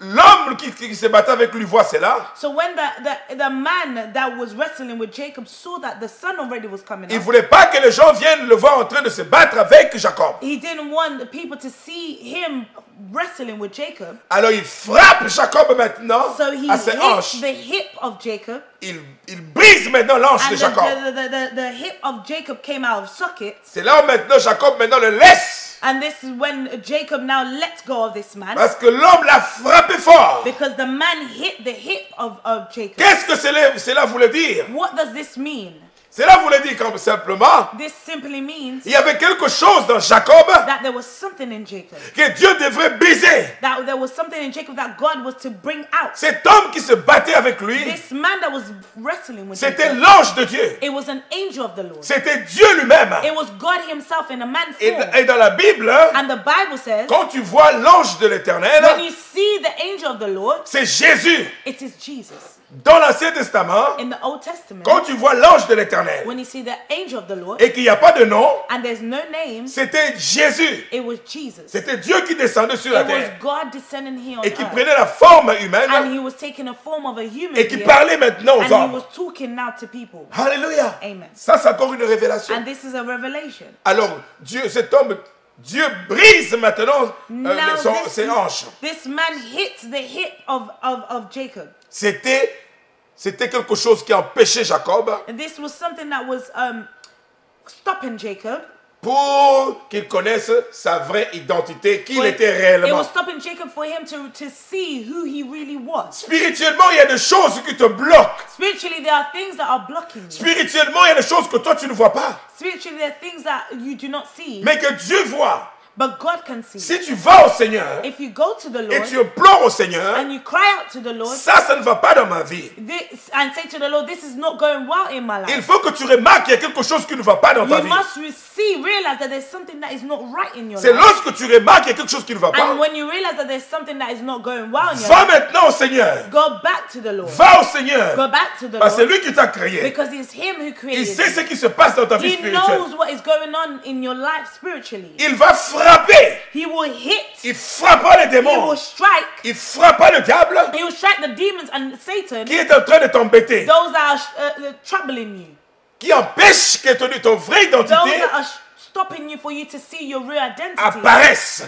B: l'homme qui se battait avec lui voit cela,
C: So when the man that was wrestling with Jacob saw that the sun already was coming
B: il ne
C: up,
B: voulait pas que les gens viennent le voir en train de se battre avec Jacob.
C: he didn't want the people to see him wrestling with Jacob.
B: Alors il frappe Jacob maintenant
C: So he
B: à ses hanches.
C: hit the hip of Jacob,
B: Il brise maintenant l'anche de
C: and
B: Jacob.
C: the hip of Jacob came out of socket.
B: C'est là où maintenant Jacob le laisse.
C: And this is when Jacob now let go of this man,
B: Parce que l'homme l'a frappé fort.
C: because the man hit the hip of Jacob.
B: Qu'est-ce que cela voulait dire?
C: What does this mean?
B: Cela voulait dire comme simplement,
C: This simply means
B: il y avait quelque chose dans Jacob
C: that there was something in Jacob.
B: que Dieu devrait briser.
C: That there was something in Jacob that God was to bring out.
B: Cet homme qui se battait avec lui,
C: This man that was wrestling with
B: c'était
C: Jacob,
B: l'ange de Dieu.
C: it was an angel of the Lord.
B: C'était Dieu lui-même.
C: It was God himself in a man
B: Et
C: form.
B: dans la Bible,
C: And the Bible says,
B: quand tu vois l'ange de l'Éternel,
C: when you see the angel of the Lord,
B: c'est Jésus.
C: it is Jesus.
B: Dans l'Ancien Testament,
C: In the Old Testament,
B: quand tu vois l'ange de l'Éternel
C: when you see the angel of the Lord,
B: et qu'il n'y a pas de nom,
C: and there's no name,
B: c'était Jésus.
C: it was Jesus.
B: C'était Dieu qui descendait sur la
C: It was
B: terre
C: God descending here on
B: et qui
C: earth.
B: prenait la forme
C: And
B: humaine
C: he was taking a form of a human
B: et qui
C: being,
B: parlait maintenant aux
C: and he
B: hommes.
C: was talking now to people.
B: Alléluia.
C: Amen.
B: Ça, c'est encore une révélation.
C: And this is a revelation.
B: Alors, Dieu brise maintenant
C: Now
B: ses hanches.
C: this man hits the hip of Jacob.
B: C'était quelque chose qui empêchait Jacob
C: And this was something that was stopping Jacob.
B: pour qu'il connaisse sa vraie identité, qui il était
C: It
B: réellement.
C: was stopping Jacob for him to see who he really was.
B: Spirituellement, il y a des choses qui te bloquent.
C: Spiritually, there are things that are blocking you.
B: Spirituellement, il y a des choses que toi, tu ne vois pas,
C: Spiritually, there are things that you do not see,
B: mais que Dieu voit.
C: but God can see.
B: Si tu vas au Seigneur
C: If you go to the
B: et
C: Lord
B: tu implores au Seigneur,
C: and you cry out to the Lord
B: ça ne va pas dans ma vie.
C: and say to the Lord, this is not going well in my
B: Il
C: life.
B: faut que tu remarques qu'il y a quelque chose qui ne va pas dans ta
C: You
B: vie.
C: must realize that there's something that is not right in your
B: C'est
C: life.
B: lorsque tu remarques qu'il y a quelque chose qui ne va pas,
C: And when you realize that there's something that is not going well in your
B: va
C: life,
B: maintenant au Seigneur.
C: go back to the Lord.
B: Va au Seigneur.
C: Go back to the
B: Parce que c'est
C: Lord,
B: lui qui t'a créé.
C: because it's Him who
B: Il
C: created
B: sait ce
C: you.
B: qui se passe dans ta vie
C: He
B: spirituelle.
C: knows what is going on in your life spiritually.
B: Il va frapper.
C: He will hit.
B: Il frappera les
C: He
B: démons.
C: will strike.
B: Il frappera le diable
C: He will strike the demons and Satan,
B: qui est en train de t'embêter,
C: those that are troubling you,
B: qui empêche que ton vraie
C: those
B: identité
C: that are stopping you for you to see your real identity,
B: apparaisse.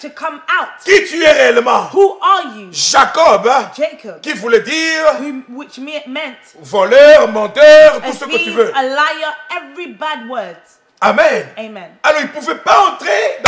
C: to come out.
B: Qui tu es réellement?
C: Who are you?
B: Jacob,
C: Jacob,
B: qui voulait dire
C: which meant
B: voleur, menteur,
C: a
B: tout ce que tu
C: thief,
B: veux.
C: a liar, every bad word.
B: Amen.
C: Amen.
B: Alors il ne pouvait pas entrer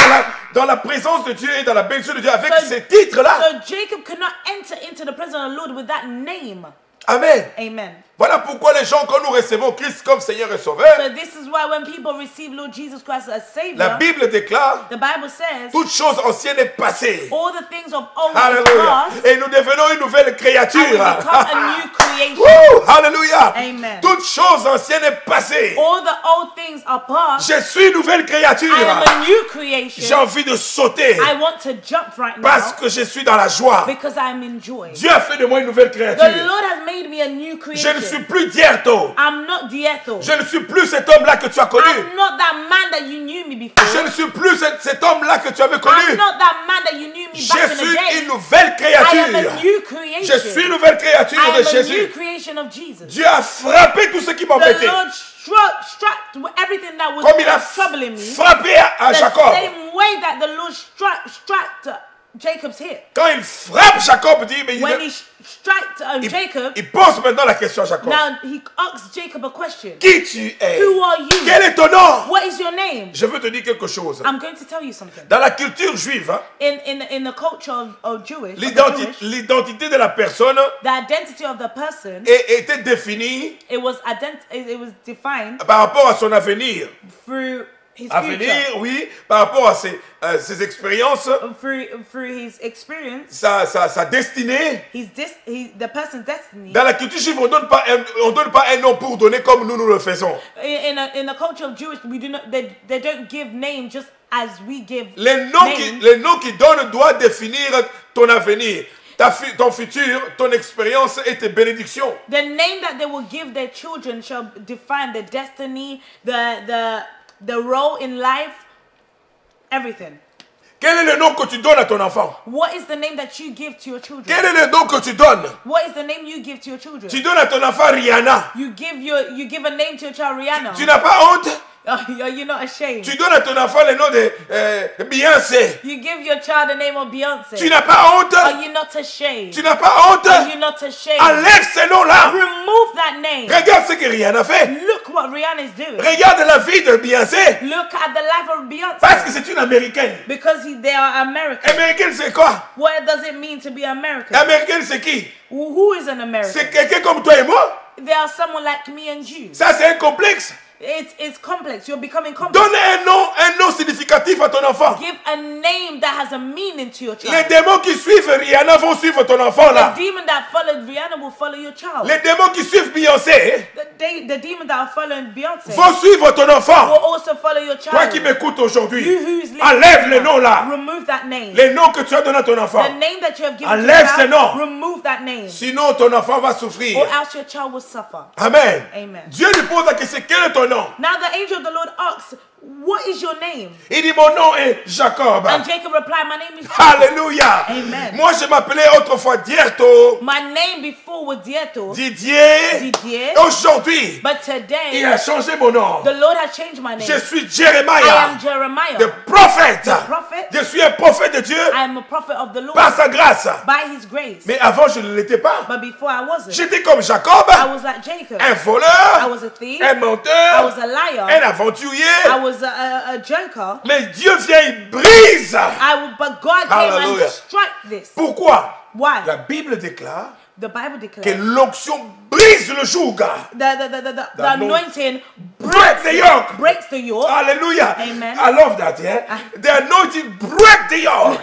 B: dans la présence de Dieu et dans la bénédiction de Dieu avec
C: So-
B: ces titres-là.
C: So Jacob could not enter into the presence of the Lord with that name.
B: Amen.
C: Amen.
B: Voilà pourquoi les gens, quand nous recevons Christ comme Seigneur et Sauveur,
C: So this is why when people receive Lord Jesus Christ as
B: la
C: Savior,
B: Bible déclare
C: the Bible says,
B: toute chose ancienne est passée.
C: all the things of old is
B: Alléluia.
C: past,
B: Et nous devenons une nouvelle
C: and we
B: créature.
C: become a new creation.
B: Woo! Alléluia.
C: Amen.
B: Toute chose ancienne est passée.
C: All the old things are past.
B: Je suis une nouvelle créature.
C: I am a new
B: J'ai
C: creation.
B: envie de sauter
C: I want to jump right
B: parce
C: now
B: que je suis dans la joie.
C: because I am in joy.
B: Dieu a fait de moi une nouvelle
C: The
B: créature.
C: Lord has made me a new
B: Je
C: creation.
B: ne suis plus Dierto.
C: I'm not Dietho.
B: Je ne suis plus cet homme-là que tu as connu.
C: I'm not that man that you knew me before.
B: Je ne suis plus cet homme-là que tu avais
C: I'm
B: connu.
C: not that man that you knew me
B: Je
C: back in the
B: suis
C: day.
B: une nouvelle
C: I am a
B: créature.
C: new creation.
B: Je suis une nouvelle créature
C: I
B: de
C: am a new
B: Jésus.
C: creation of Jesus.
B: Dieu a frappé tout ce qui
C: The
B: m'embêtait.
C: Lord struck everything that was
B: Comme il a
C: troubling me.
B: frappé à
C: The
B: Jacob.
C: same way that the Lord struck Jacob's hip.
B: Quand il frappe Jacob, dit, mais
C: When he struck Jacob,
B: il pose maintenant la question à Jacob.
C: now he asks Jacob a question.
B: Qui tu es?
C: Who are you?
B: Quel est ton nom?
C: What is your name?
B: Je veux te dire quelque chose.
C: I'm going to tell you something.
B: Dans la culture juive, hein,
C: In the culture of Jewish,
B: l'identité de la personne
C: the identity of the person,
B: était définie
C: it was defined
B: par rapport à son avenir.
C: through his
B: Avenir,
C: future,
B: oui, par rapport à ses expériences,
C: through his experience,
B: sa destinée.
C: the person's destiny.
B: Dans la culture juive, on donne pas un nom pour donner comme nous le faisons.
C: In the culture of Jewish, we do not. They don't give name just as we give
B: Les noms qu'ils donnent doivent définir ton avenir, ton futur, ton expérience et tes bénédictions.
C: The name that they will give their children shall define the destiny, the role in life, everything.
B: Quel est le nom que tu donnes à ton enfant?
C: What is the name that you give to your children?
B: Quel est le nom que tu donnes?
C: What is the name you give to your children?
B: Tu donnes à ton enfant Rihanna.
C: You give a name to your child Rihanna.
B: Tu n'as pas honte?
C: Are you not ashamed?
B: Tu donnes à ton enfant le nom de Beyoncé.
C: You give your child the name of Beyonce.
B: Tu n'as pas honte?
C: Are you not ashamed?
B: Tu n'as pas honte?
C: Are you not ashamed?
B: Enlève ces noms-là.
C: Remove that name.
B: Regarde ce que Rihanna fait.
C: Look what Rihanna is doing.
B: Regarde la vie de Beyoncé.
C: Look at the life of Beyonce.
B: Parce que c'est une Américaine.
C: Because they are American.
B: Américaine, c'est quoi?
C: What does it mean to be American?
B: Américaine, c'est qui?
C: Who is an American?
B: C'est quelqu'un comme toi et moi.
C: They are someone like me and you.
B: Ça, c'est un complexe.
C: It's complex. You're becoming complex.
B: Donne un nom significatif à ton enfant.
C: Give a name that has a meaning to your child.
B: Les démons qui suivent Rihanna vont suivre ton enfant là.
C: The demon that followed Rihanna will follow your child.
B: Les démons qui suivent Beyoncé
C: The demon that are following Beyonce
B: vont suivre ton enfant.
C: will also follow your child.
B: Toi qui m'écoutes aujourd'hui,
C: You who is listening
B: enlève
C: now,
B: les noms là.
C: Remove that name.
B: Les noms que tu as donnés à ton enfant.
C: The name that you have given
B: Enlève
C: to
B: ces
C: your
B: noms.
C: child, remove that name.
B: Sinon, ton enfant va souffrir.
C: Or else your child will suffer.
B: Amen.
C: Amen.
B: Dieu lui pose la question, quel est ton nom?
C: Now the angel of the Lord asks, what is your name?
B: Il dit, mon nom est Jacob.
C: And Jacob replied, my name is Jacob.
B: Alléluia.
C: Amen.
B: Moi, je m'appelais autrefois Dierto,
C: My name before was Dieto.
B: Didier.
C: Didier.
B: Et aujourd'hui,
C: But
B: il
C: today,
B: a changé mon nom.
C: the Lord has changed my name.
B: Je suis
C: I
B: Jeremiah,
C: am Jeremiah.
B: le prophète.
C: The prophet.
B: Je suis un prophète de Dieu
C: I am a prophet of the Lord
B: par sa grâce.
C: by his grace.
B: Mais avant, je ne l'étais pas.
C: But before I wasn't.
B: J'étais comme Jacob,
C: I was like Jacob.
B: un
C: I
B: voleur,
C: was a thief.
B: un
C: I
B: menteur,
C: was a liar.
B: un aventurier.
C: I was a joker.
B: Mais Dieu vient, il brise.
C: But God came
B: Hallelujah.
C: and struck this.
B: Pourquoi?
C: Why?
B: La Bible déclare
C: The Bible
B: que
C: declares
B: l'onction brise le joug.
C: the anointing
B: Break the yoke.
C: breaks the yoke.
B: Hallelujah.
C: Amen.
B: I love that, yeah? The anointing break the yoke.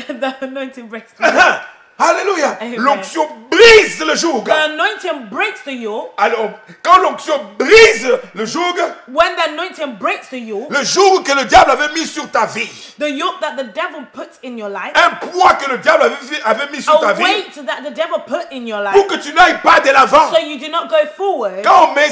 C: The anointing breaks the yoke.
B: Alléluia.
C: Amen.
B: L'onction brise le joug.
C: The anointing breaks the yoke.
B: Alors, quand l'onction brise le joug,
C: When the anointing breaks the yoke,
B: le joug que le diable avait mis sur ta vie,
C: the yoke that the devil puts in your life,
B: un poids que le diable avait mis sur ta
C: a
B: vie,
C: weight that the devil put in your life,
B: pour que tu n'ailles pas de l'avant.
C: so you do not go forward.
B: Quand on met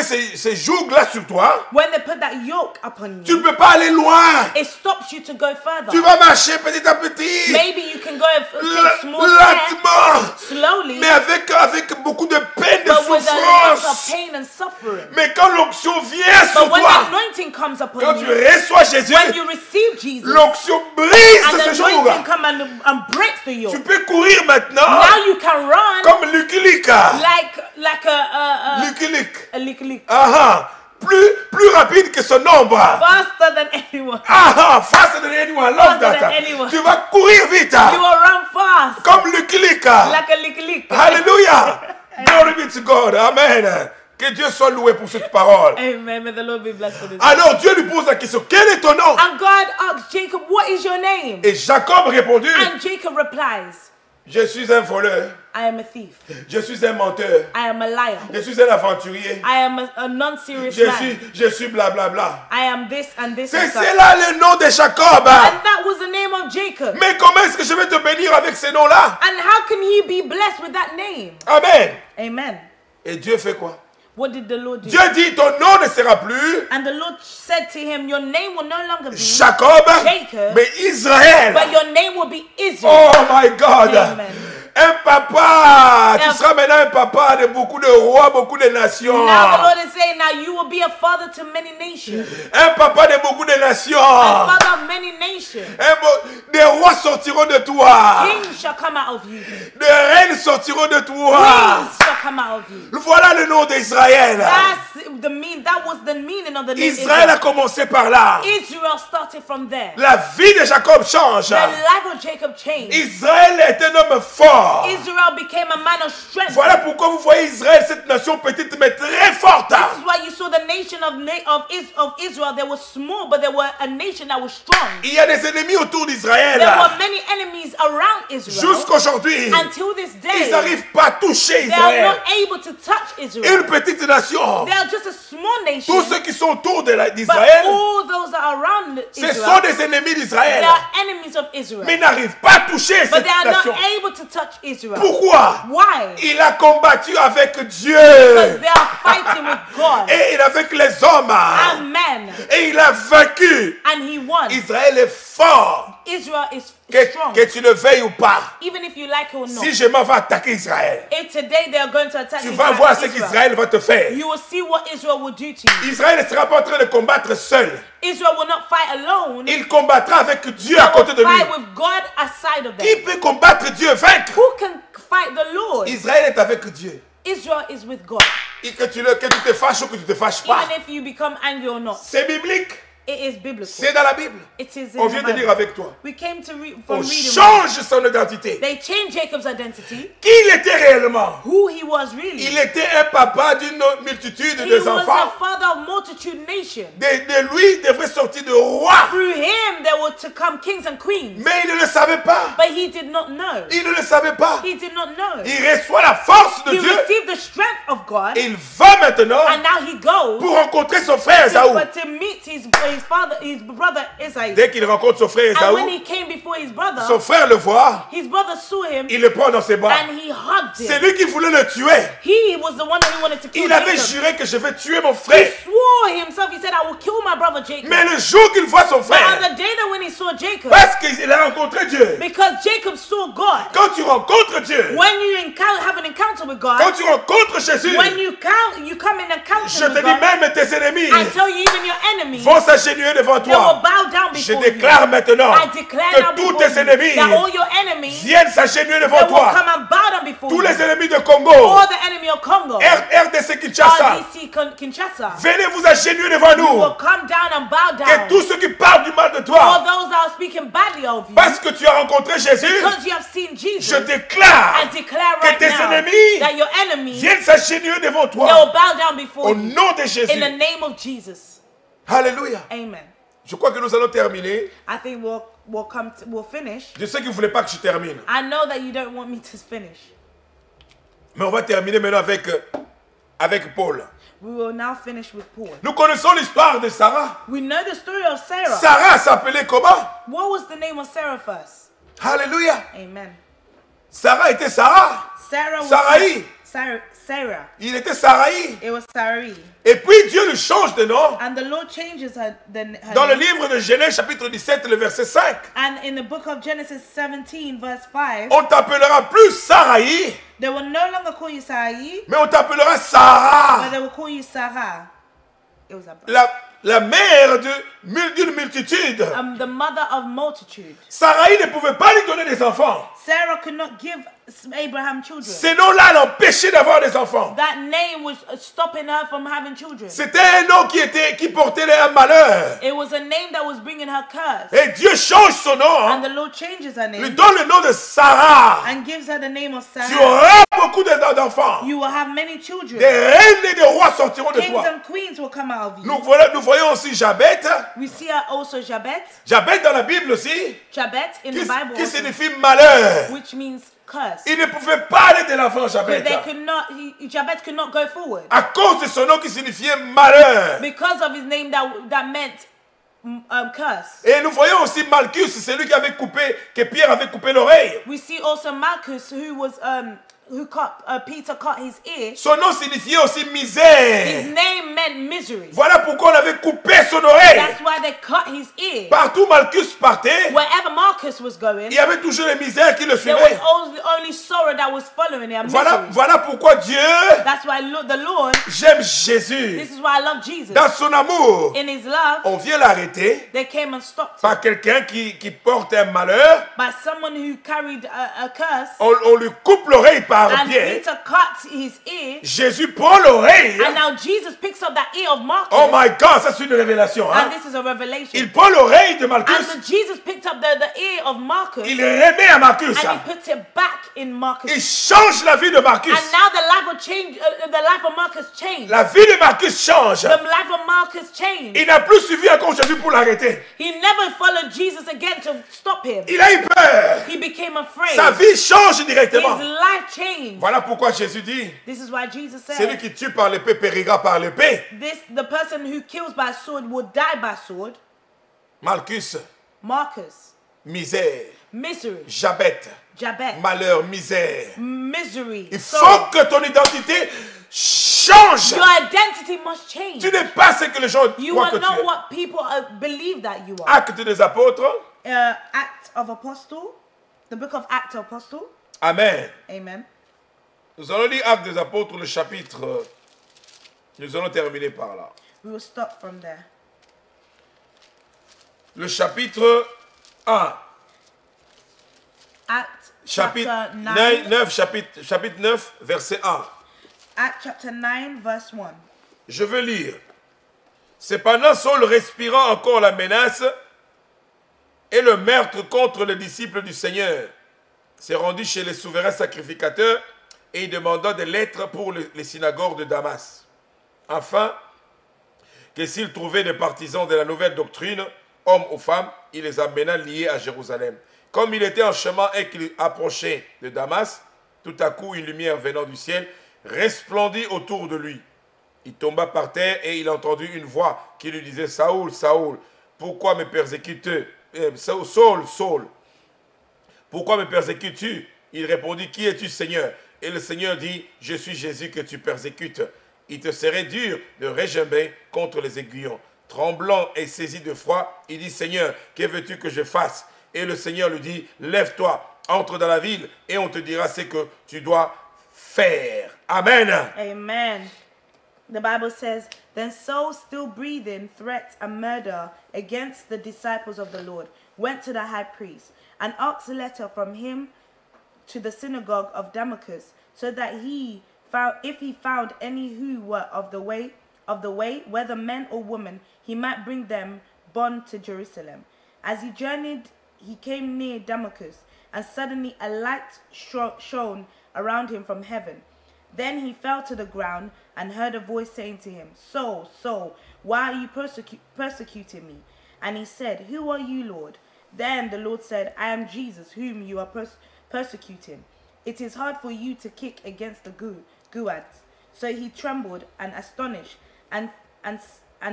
B: ces jougs-là sur toi,
C: When they put that yoke upon
B: tu ne
C: you,
B: peux pas aller loin.
C: it stops you to go
B: Tu
C: further.
B: vas marcher petit à petit,
C: Maybe you can go take small steps
B: lentement,
C: slowly,
B: mais avec beaucoup de peine, de
C: but with a lot of
B: souffrance.
C: pain and suffering.
B: Mais quand l'onction vient sur
C: But when
B: toi,
C: the anointing comes
B: quand
C: upon
B: tu
C: you,
B: reçois Jésus,
C: when you receive Jesus,
B: l'onction
C: and
B: brise
C: the
B: ce jour.
C: anointing comes and breaks the
B: Tu
C: yoke,
B: peux courir maintenant
C: now you can run
B: comme Lucky Luke.
C: like a
B: Lucky Luke.
C: lick,
B: Ah, plus rapide que son ombre.
C: faster than anyone.
B: Faster than anyone. I love
C: Faster
B: that.
C: than anyone.
B: Tu vas courir vite.
C: You will run fast
B: Comme Lucky Luke.
C: like a lick.
B: Alléluia. Glory be to God. Amen. Que Dieu soit loué pour cette parole.
C: Amen. May the Lord be blessed for this.
B: Alors Dieu lui pose la question, quel est ton nom?
C: And God asked Jacob, what is your name?
B: Et Jacob répondit,
C: And Jacob replies,
B: je suis un voleur,
C: I am a thief.
B: je suis un menteur,
C: I am a liar.
B: je suis un aventurier,
C: I am a non-serious man.
B: je suis blablabla.
C: I am this and this
B: C'est
C: and that.
B: là le nom de Jacob.
C: And that was the name of Jacob.
B: Mais comment est-ce que je vais te bénir avec ces noms-là?
C: And how can he be blessed with that name?
B: Amen.
C: Amen.
B: Et Dieu fait quoi?
C: What did the Lord do?
B: Dieu dit, ton nom ne sera plus
C: And the Lord said to him, your name will no longer be
B: Jacob,
C: Jacob,
B: mais Israël.
C: but your name will be Israel.
B: Oh my God.
C: Amen.
B: Un papa tu seras maintenant un papa de beaucoup de rois, beaucoup de nations.
C: Now the Lord is saying, now you will be a father to many nations.
B: Un papa de beaucoup de nations.
C: A father of many nations.
B: Des rois sortiront de toi.
C: Kings shall come out of you.
B: Des reines sortiront de toi.
C: Queens shall come out of you.
B: Voilà le nom d'Israël.
C: That was the meaning of the name
B: Israël a commencé par là.
C: Israel started from there.
B: La vie de Jacob change.
C: The life of Jacob changed.
B: Israël est un homme fort.
C: Israel became a man of strength.
B: Voilà pourquoi vous voyez Israël, cette nation petite mais très forte.
C: This is why you saw the nation of Israel. They were small, but they were a nation that was strong.
B: Il y a des ennemis autour d'Israël.
C: There were many enemies around Israel.
B: Jusqu'aujourd'hui,
C: Until this day,
B: ils n'arrivent pas à toucher
C: they are
B: Israël.
C: not able to touch Israel.
B: Une petite nation.
C: They are just a small nation.
B: Tous ceux qui sont autour
C: But
B: d'Israël,
C: all those that are around
B: ce
C: Israel,
B: sont des ennemis
C: they
B: d'Israël.
C: are enemies of Israel.
B: Mais ils n'arrivent pas à toucher
C: But
B: cette
C: they are
B: nation.
C: not able to touch Israel.
B: Pourquoi?
C: Why?
B: Il a combattu avec Dieu.
C: Because they are fighting with God
B: Et avec les hommes.
C: and men,
B: Et il a vaincu.
C: and he won.
B: Israël est fort.
C: Israel is strong.
B: Que tu le veuilles ou pas.
C: Even if you like it or not.
B: Si je m'en vais attaquer Israël,
C: If today they are going to attack
B: tu vas voir ce
C: Israel,
B: qu'Israël va te faire.
C: you will see what Israel will do to you.
B: Israël ne sera pas en train de combattre seul.
C: Israel will not fight alone.
B: Il combattra avec Dieu
C: They
B: à côté de
C: will
B: lui.
C: fight with God aside of
B: Qui
C: them.
B: peut combattre Dieu, vaincre?
C: Who can fight the Lord?
B: Israël est avec Dieu.
C: Israel is with God.
B: Et que tu te fâches ou que tu te fâches pas.
C: Even if you become angry or not.
B: C'est biblique.
C: It is biblical.
B: C'est dans la Bible.
C: It is in
B: On
C: the
B: vient de
C: Bible.
B: lire avec toi.
C: We came to read
B: On
C: from reading.
B: change son identité.
C: They changed Jacob's identity.
B: Qui il était réellement?
C: Who he was really.
B: Il était un papa d'une multitude
C: He
B: de
C: was
B: enfants.
C: a father of multitude nation.
B: De lui devrait sortir de roi.
C: Through him there were to come kings and queens.
B: Mais il ne le savait pas.
C: But he did not know.
B: Il ne le savait pas.
C: He did not know.
B: Il reçoit la force de
C: He
B: Dieu.
C: received the strength of God.
B: Il va maintenant
C: And now he goes
B: pour rencontrer son frère Esaü.
C: to meet his father, his brother Esau.
B: Dès qu'il rencontre son frère
C: And when
B: Esaü,
C: he came before his brother,
B: son frère le voit,
C: his brother saw him
B: il le prend dans ses bras.
C: and he hugged
B: C'est
C: him.
B: lui qui voulait le tuer.
C: He was the one who wanted to kill
B: Il avait
C: Jacob.
B: juré que je vais tuer mon
C: He
B: frère.
C: swore himself, he said, I will kill my brother Jacob.
B: Mais le jour qu'il voit son
C: But on
B: frère,
C: the day that when he saw Jacob,
B: parce qu'il a rencontré Dieu.
C: because Jacob saw God,
B: Quand tu rencontres Dieu,
C: when you have an encounter with God,
B: quand tu rencontres Jésus,
C: when you come in encounter
B: je te
C: with
B: dis
C: God,
B: même tes ennemis
C: I tell you, even your enemies,
B: vont s'agenouiller devant
C: they will
B: toi.
C: bow down
B: Je
C: before you.
B: déclare maintenant
C: I declare now
B: que tous
C: before
B: tes
C: you
B: ennemis
C: that all your enemies,
B: viennent s'agenouiller
C: they
B: devant
C: will
B: toi.
C: come and bow down before
B: Tous
C: you.
B: les ennemis de Congo,
C: All the enemy of Congo,
B: RDC Kinshasa,
C: RDC Kinshasa,
B: venez vous agenouiller devant
C: will
B: nous.
C: come down and bow
B: Que
C: down.
B: tous ceux qui parlent du mal de
C: All
B: toi,
C: those that are speaking badly of you,
B: parce que tu as rencontré Jésus,
C: because you have seen Jesus,
B: je déclare
C: I declare
B: que
C: right
B: tes
C: now
B: ennemis
C: that your enemies,
B: viennent s'agenouiller devant
C: they will
B: toi.
C: bow down before
B: Au
C: you.
B: nom de
C: In the
B: Jésus.
C: name of Jesus.
B: Alléluia.
C: Amen.
B: Je crois que nous allons terminer.
C: I think we'll finish.
B: Je sais que vous ne voulez pas que je termine.
C: I know that you don't want me to finish.
B: Mais on va terminer maintenant avec Paul.
C: We will now finish with Paul.
B: Nous connaissons l'histoire de Sarah.
C: We know the story of Sarah.
B: Sarah s'appelait comment?
C: What was the name of Sarah first?
B: Alléluia.
C: Amen.
B: Sarah était Sarah.
C: Sarah was
B: Sarai.
C: Sarah.
B: Il était Sarai.
C: It was Sarai.
B: Et puis Dieu lui change de nom.
C: And the Lord changes her
B: Dans le
C: name.
B: livre de Genèse chapitre 17, le verset 5.
C: And in the book of Genesis 17 verse 5,
B: On t'appellera plus Sarai,
C: they will no longer call you Sarai,
B: mais on t'appellera
C: but
B: Sarah.
C: they will call you Sarah. It was a
B: La mère d'une multitude.
C: the mother of multitude.
B: Sarai ne pouvait pas lui donner des enfants.
C: Sarah could not give Abraham children.
B: Ce nom-là l'empêchait d'avoir des enfants.
C: That name was stopping her from having children.
B: C'était un nom qui portait un malheur.
C: It was a name that was bringing her curse.
B: Et Dieu change son nom,
C: And the Lord changes her
B: lui
C: name
B: donne le nom de Sarah.
C: and gives her the name of
B: Tu
C: Sarah.
B: auras beaucoup d'enfants.
C: You will have many children.
B: Des reines et des rois sortiront de
C: Kings
B: toi.
C: and queens will come out of you.
B: Nous voyons aussi Jabet.
C: We see her also Jabet.
B: Jabet dans la Bible aussi,
C: Jabet in the Bible
B: qui
C: also,
B: signifie malheur.
C: which means curse.
B: Il ne pouvait pas aller de l'enfant Jabet.
C: But they could not. Jabet could not go forward
B: À cause de son nom qui signifiait malheur.
C: because of his name that meant curse.
B: Et nous voyons aussi Malchus, c'est lui que Pierre avait coupé l'oreille.
C: We see also Malchus, who was Peter cut his ear,
B: son nom signifiait aussi
C: his
B: misère.
C: name meant misery.
B: Voilà pourquoi on avait coupé son oreille.
C: That's why they cut his ear.
B: Partout Malchus partait,
C: Wherever Marcus was going,
B: il y avait toujours les misères qui le
C: there
B: suivaient.
C: was only sorrow that was following him. Misery.
B: Voilà pourquoi Dieu,
C: That's why the Lord,
B: j'aime Jésus.
C: this is why I love Jesus.
B: Dans son amour,
C: In his love,
B: on vient l'arrêter
C: they came and stopped him
B: par quelqu'un qui porte un malheur.
C: by someone who carried a curse.
B: On lui coupe l'oreille par
C: And
B: pied.
C: Peter cut his ear.
B: Jésus prend l'oreille.
C: And now Jesus picks up that ear of Marcus.
B: Oh my God, ça c'est une révélation. Hein?
C: And this is a revelation.
B: Il prend l'oreille de Malchus.
C: And so Jesus picked up the ear of Marcus.
B: Il remet à Marcus.
C: And he puts it back in Marcus.
B: Il change la vie de Marcus.
C: And now the life of change, the life of Marcus changed.
B: La vie de Marcus change.
C: The life of Marcus changed.
B: Il n'a plus suivi encore Jésus pour l'arrêter.
C: He never followed Jesus again to stop him.
B: Il a eu peur.
C: He became afraid.
B: Sa vie change
C: His
B: directement.
C: life changed.
B: Voilà pourquoi Jésus dit,
C: This is why Jesus
B: celui
C: said,
B: qui tue par l'épée périra par l'épée.
C: the person who kills by sword will die by sword.
B: Marcus,
C: Marcus,
B: misère.
C: misery.
B: Jabet,
C: Jabet,
B: malheur, misère.
C: misery.
B: Il
C: sorrow.
B: faut que ton identité change.
C: Your identity must change.
B: Tu n'es pas ce que les gens
C: You
B: croient
C: are
B: que tu
C: not
B: es.
C: what people believe that you are.
B: Actes des apôtres.
C: Act of Apostle, the book of Acts of Apostle.
B: Amen.
C: Amen.
B: Nous allons lire Actes des apôtres, le chapitre. Nous allons terminer par là.
C: We will stop from there.
B: Le chapitre 1.
C: Acts
B: Chapitre
C: chapter 9.
B: 9, chapitre 9, verset 1.
C: Acts chapter 9, verse 1.
B: Je veux lire. Cependant, Saul respirant encore la menace et le meurtre contre les disciples du Seigneur, s'est rendu chez les souverains sacrificateurs et il demanda des lettres pour les synagogues de Damas, afin que s'il trouvait des partisans de la nouvelle doctrine, hommes ou femmes, il les amena liés à Jérusalem. Comme il était en chemin et qu'il approchait de Damas, tout à coup une lumière venant du ciel resplendit autour de lui. Il tomba par terre et il entendit une voix qui lui disait « Saoul, Saoul, pourquoi me persécutes-tu Saul, Saul, pourquoi me persécutes-tu » Il répondit « Qui es-tu, Seigneur ?» Et le Seigneur dit « Je suis Jésus que tu persécutes. Il te serait dur de régimber contre les aiguillons. » Tremblant et saisi de froid, il dit « Seigneur, que veux-tu que je fasse ?» Et le Seigneur lui dit « Lève-toi, entre dans la ville et on te dira ce que tu dois faire. » Amen.
C: Amen. The Bible says, Then Saul, still breathing threats and murder against the disciples of the Lord, went to the high priest and asked a letter from him to the synagogue of Damascus, so that if he found any who were of the way, whether men or women, he might bring them bond to Jerusalem. As he journeyed, he came near Damascus, and suddenly a light shone around him from heaven. Then he fell to the ground and heard a voice saying to him, Saul, Saul, why are you persecuting me? And he said, Who are you, Lord? Then the Lord said, I am Jesus, whom you are persecuting. It is hard for you to kick against the goads. So he trembled and astonished and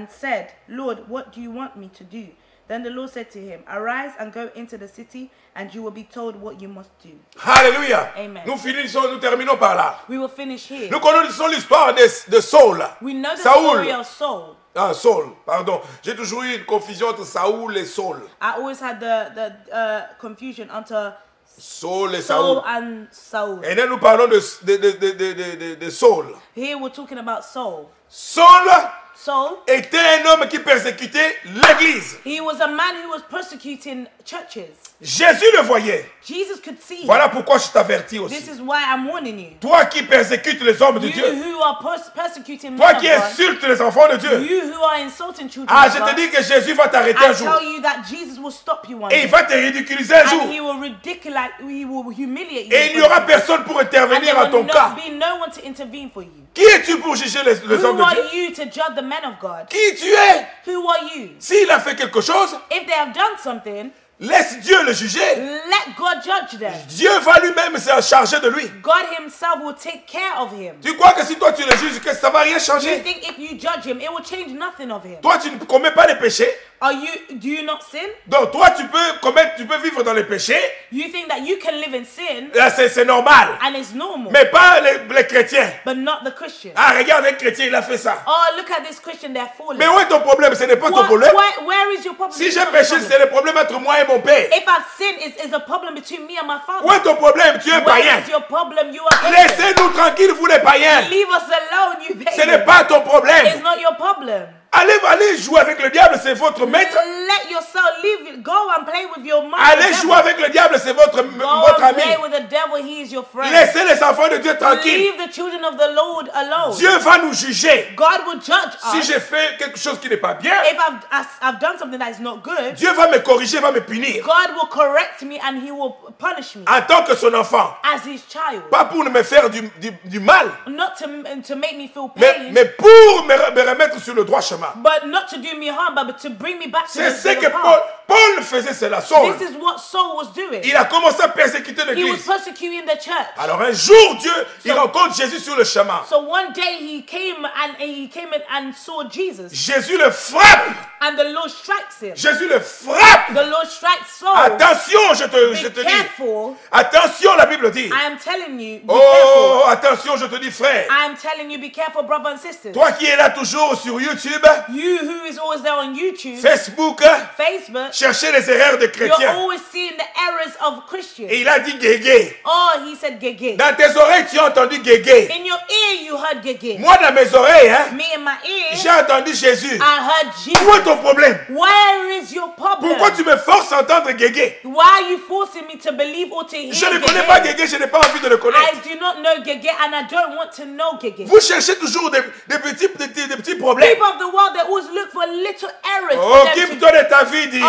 C: said, Lord, what do you want me to do? Then the Lord said to him, Arise and go into the city, and you will be told what you must do.
B: Alléluia.
C: Amen.
B: Nous terminons par là.
C: We will finish here.
B: Nous connaissons l'histoire de Saul.
C: We know the
B: Saul.
C: story of Saul.
B: Ah, Saul, pardon. J'ai toujours eu une confusion entre Saoul et Saul.
C: I always had the confusion entre
B: Saul et
C: Saul
B: Saoul.
C: and Saul.
B: Et là, nous parlons de Saul.
C: Here we're talking about Saul.
B: Saul
C: Saul,
B: était un homme qui persécutait l'église.
C: he was a man who was persecuting churches.
B: Jésus le voyait.
C: Jesus could see him.
B: Voilà pourquoi je t'avertis
C: This
B: aussi.
C: is why I'm warning you.
B: Toi qui persécutes les hommes de
C: You
B: Dieu.
C: who are persecuting
B: Toi
C: men
B: qui
C: of God.
B: insultes les enfants de Dieu.
C: You who are insulting children
B: Ah,
C: of
B: je
C: God.
B: te dis que Jésus va t'arrêter un
C: I
B: jour.
C: tell you that Jesus will stop you one
B: Et
C: day.
B: il va te ridiculiser un jour.
C: And he will humiliate you.
B: Et il n'y aura personne pour
C: And there
B: intervenir à ton
C: will
B: cas.
C: be no one to intervene for you.
B: Qui es-tu pour juger les hommes
C: Who
B: de Dieu?
C: are you to judge the men of God?
B: Qui tu es?
C: Who are you?
B: S'il a fait quelque chose,
C: If they have done something,
B: Laisse Dieu le juger.
C: Let God judge them.
B: Dieu va lui-même se charger de lui.
C: God himself will take care of him.
B: Tu crois que si toi tu le juges, que ça va rien
C: You
B: changer?
C: think if you judge him, it will change nothing of him?
B: Toi tu ne commets pas les péchés.
C: Do you not sin?
B: Donc toi tu peux vivre dans les péchés.
C: You think that you can live in sin
B: Là c'est normal.
C: and it's normal,
B: Mais pas les chrétiens.
C: but not the Christian.
B: Ah regarde un chrétien, il a fait ça.
C: Oh, look at this Christian, they're falling.
B: Mais où est ton problème? Ce n'est pas ton
C: What-
B: problème.
C: where is your problem?
B: Si
C: It's
B: j'ai
C: not
B: péché,
C: your problem.
B: c'est le problème entre moi et mon père.
C: If I've sinned, it's a problem between me and my father.
B: Où est ton problème? Tu es
C: Where
B: païen.
C: is your problem? You are pagan.
B: Laissez-nous tranquilles, vous les païens.
C: Leave us alone, you
B: Ce n'est
C: pagan.
B: pas ton problème.
C: It's not your problem.
B: Allez jouer avec le diable, c'est votre maître.
C: Let yourself leave. Go and play with your mind.
B: Allez jouer avec le diable, c'est votre
C: Go
B: ami.
C: and play with the devil. He is your friend.
B: Laissez les enfants de Dieu tranquilles.
C: Leave the children of the Lord alone.
B: Dieu va nous juger.
C: God will judge
B: Si
C: us.
B: j'ai fait quelque chose qui n'est pas bien,
C: If I've done something that is not good,
B: Dieu va me corriger, va me punir.
C: God will correct me and he will punish me
B: En tant que son enfant.
C: as his child.
B: Pas pour me faire du mal,
C: Not to make me feel pain,
B: mais pour me remettre sur le droit chemin.
C: but not to do me harm, but to bring me back to
B: C'est ce
C: the
B: que
C: path.
B: Paul faisait, cela. Saul.
C: This is what Saul was doing.
B: Il a commencé à persécuter
C: He was
B: l'église.
C: persecuting the church.
B: Alors un jour, il rencontre Jésus sur le chemin.
C: So one day he came and saw Jesus,
B: Jésus le frappe.
C: and the Lord strikes him.
B: Jésus le frappe.
C: The Lord strikes Saul.
B: Attention, je
C: Be
B: te dis.
C: careful.
B: Attention, la Bible dit.
C: I am telling you, be
B: Oh, attention, je te dis, frère.
C: careful. I am telling you, be careful, brother and sisters.
B: Toi qui es là toujours sur YouTube,
C: You who is always there on YouTube,
B: Facebook,
C: Facebook,
B: cherchez les erreurs des
C: you're
B: chrétiens.
C: always seeing the errors of Christians.
B: Et il a dit guégué.
C: Oh, he said gege.
B: Dans tes oreilles, tu as entendu guégué.
C: In your ear, you heard gege.
B: Moi, dans mes oreilles,
C: Me in my ear,
B: j'ai entendu Jésus.
C: I heard
B: Où
C: Jesus.
B: est ton problème?
C: Where is your problem?
B: Pourquoi tu me forces à entendre guégué?
C: Why are you forcing me to believe or to hear
B: Je ne
C: gege?
B: connais pas guégué, je n'ai pas envie de le connaître.
C: I do not know gege, and I don't want to know gege.
B: Vous cherchez toujours des petits problèmes.
C: People of the world, they always look for little errors. for them to-
B: Occupe-toi de ta vie, dit.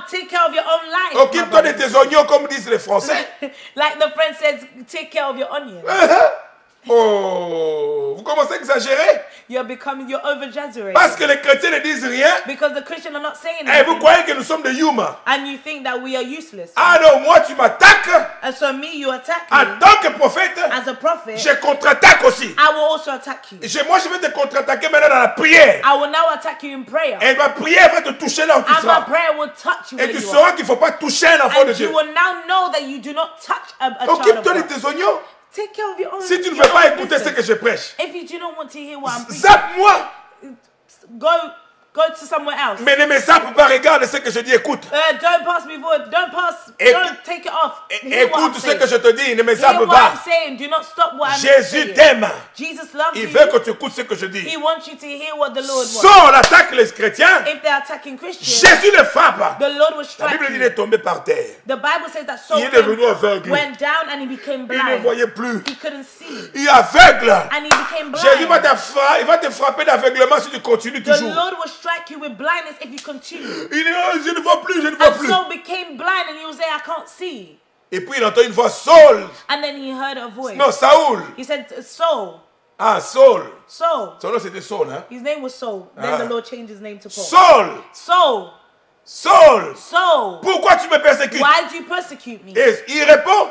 C: Take care of your own life. my
B: Occupe-toi de
C: brother.
B: tes oignons, comme disent les Français.
C: Like the friend says, take care of your onions.
B: Oh, vous commencez à exagérer?
C: You're over-exaggerating.
B: Parce que les chrétiens ne disent rien.
C: Because the Christians are not saying
B: Et vous
C: anything.
B: croyez que nous sommes des humains.
C: And you think that we are useless.
B: Ah non, moi tu m'attaques.
C: And so me, you attack
B: En
C: me.
B: tant que prophète,
C: As a prophet,
B: je contre-attaque aussi.
C: I will also attack you.
B: Moi je vais te contre-attaquer maintenant dans la prière.
C: I will now attack you in prayer.
B: Et ma prière va te toucher là où tu
C: And my
B: seras.
C: prayer will touch you
B: Et
C: where
B: tu
C: you are.
B: sauras qu'il ne faut pas toucher un enfant de
C: And
B: Dieu.
C: you will now know that you do not touch a child of
B: Occupe-toi de
C: God.
B: tes oignons.
C: Take care of your own.
B: Si tu ne
C: your
B: veux pas
C: own
B: écouter ce
C: business.
B: que je prêche,
C: If you do not want to hear what I'm preaching,
B: zappe-moi.
C: go to somewhere else.
B: Mais ne me zappe pas, regarde ce que je dis, écoute.
C: Don't pass me forward.
B: Écoute-
C: Don't take it off. Hear what I'm
B: Écoute ce
C: saying.
B: que je te dis, ne me
C: Hear
B: zappe
C: what I'm
B: pas.
C: saying. Do not stop what I'm
B: Jésus
C: saying.
B: t'aime.
C: Jesus loves
B: Il
C: you.
B: veut que tu écoutes ce que je
C: He
B: dis.
C: wants you to hear what the Lord wants.
B: Saul attaque les chrétiens.
C: If they're attacking Christians,
B: Jésus le frappe.
C: the Lord will
B: La
C: strike
B: Bible dit qu'il
C: you.
B: est tombé par terre.
C: The Bible says that Saul
B: Il est devenu aveugle.
C: went down and he became
B: Il ne
C: blind.
B: voyait plus.
C: He couldn't see.
B: Il est aveugle.
C: And he became
B: Jésus va
C: blind.
B: il va te frapper d'aveuglement si tu continues
C: The
B: toujours.
C: Lord will strike you with blindness if you continue.
B: Il dit, oh, je ne vois plus, je ne vois
C: And
B: plus.
C: Saul became blind and he was there, I can't see.
B: Et puis il entend une voix, Saul.
C: And then he heard a voice.
B: Non, Saoul.
C: He said, Saul,
B: Ah, Saul.
C: Saul.
B: Son nom c'était Saul, hein.
C: His name was Saul. Then
B: Ah.
C: the Lord changed his name to Paul.
B: Saul.
C: Saul,
B: Saul.
C: Saul,
B: Pourquoi tu me persécutes?
C: why do you persecute me?
B: Et il répond,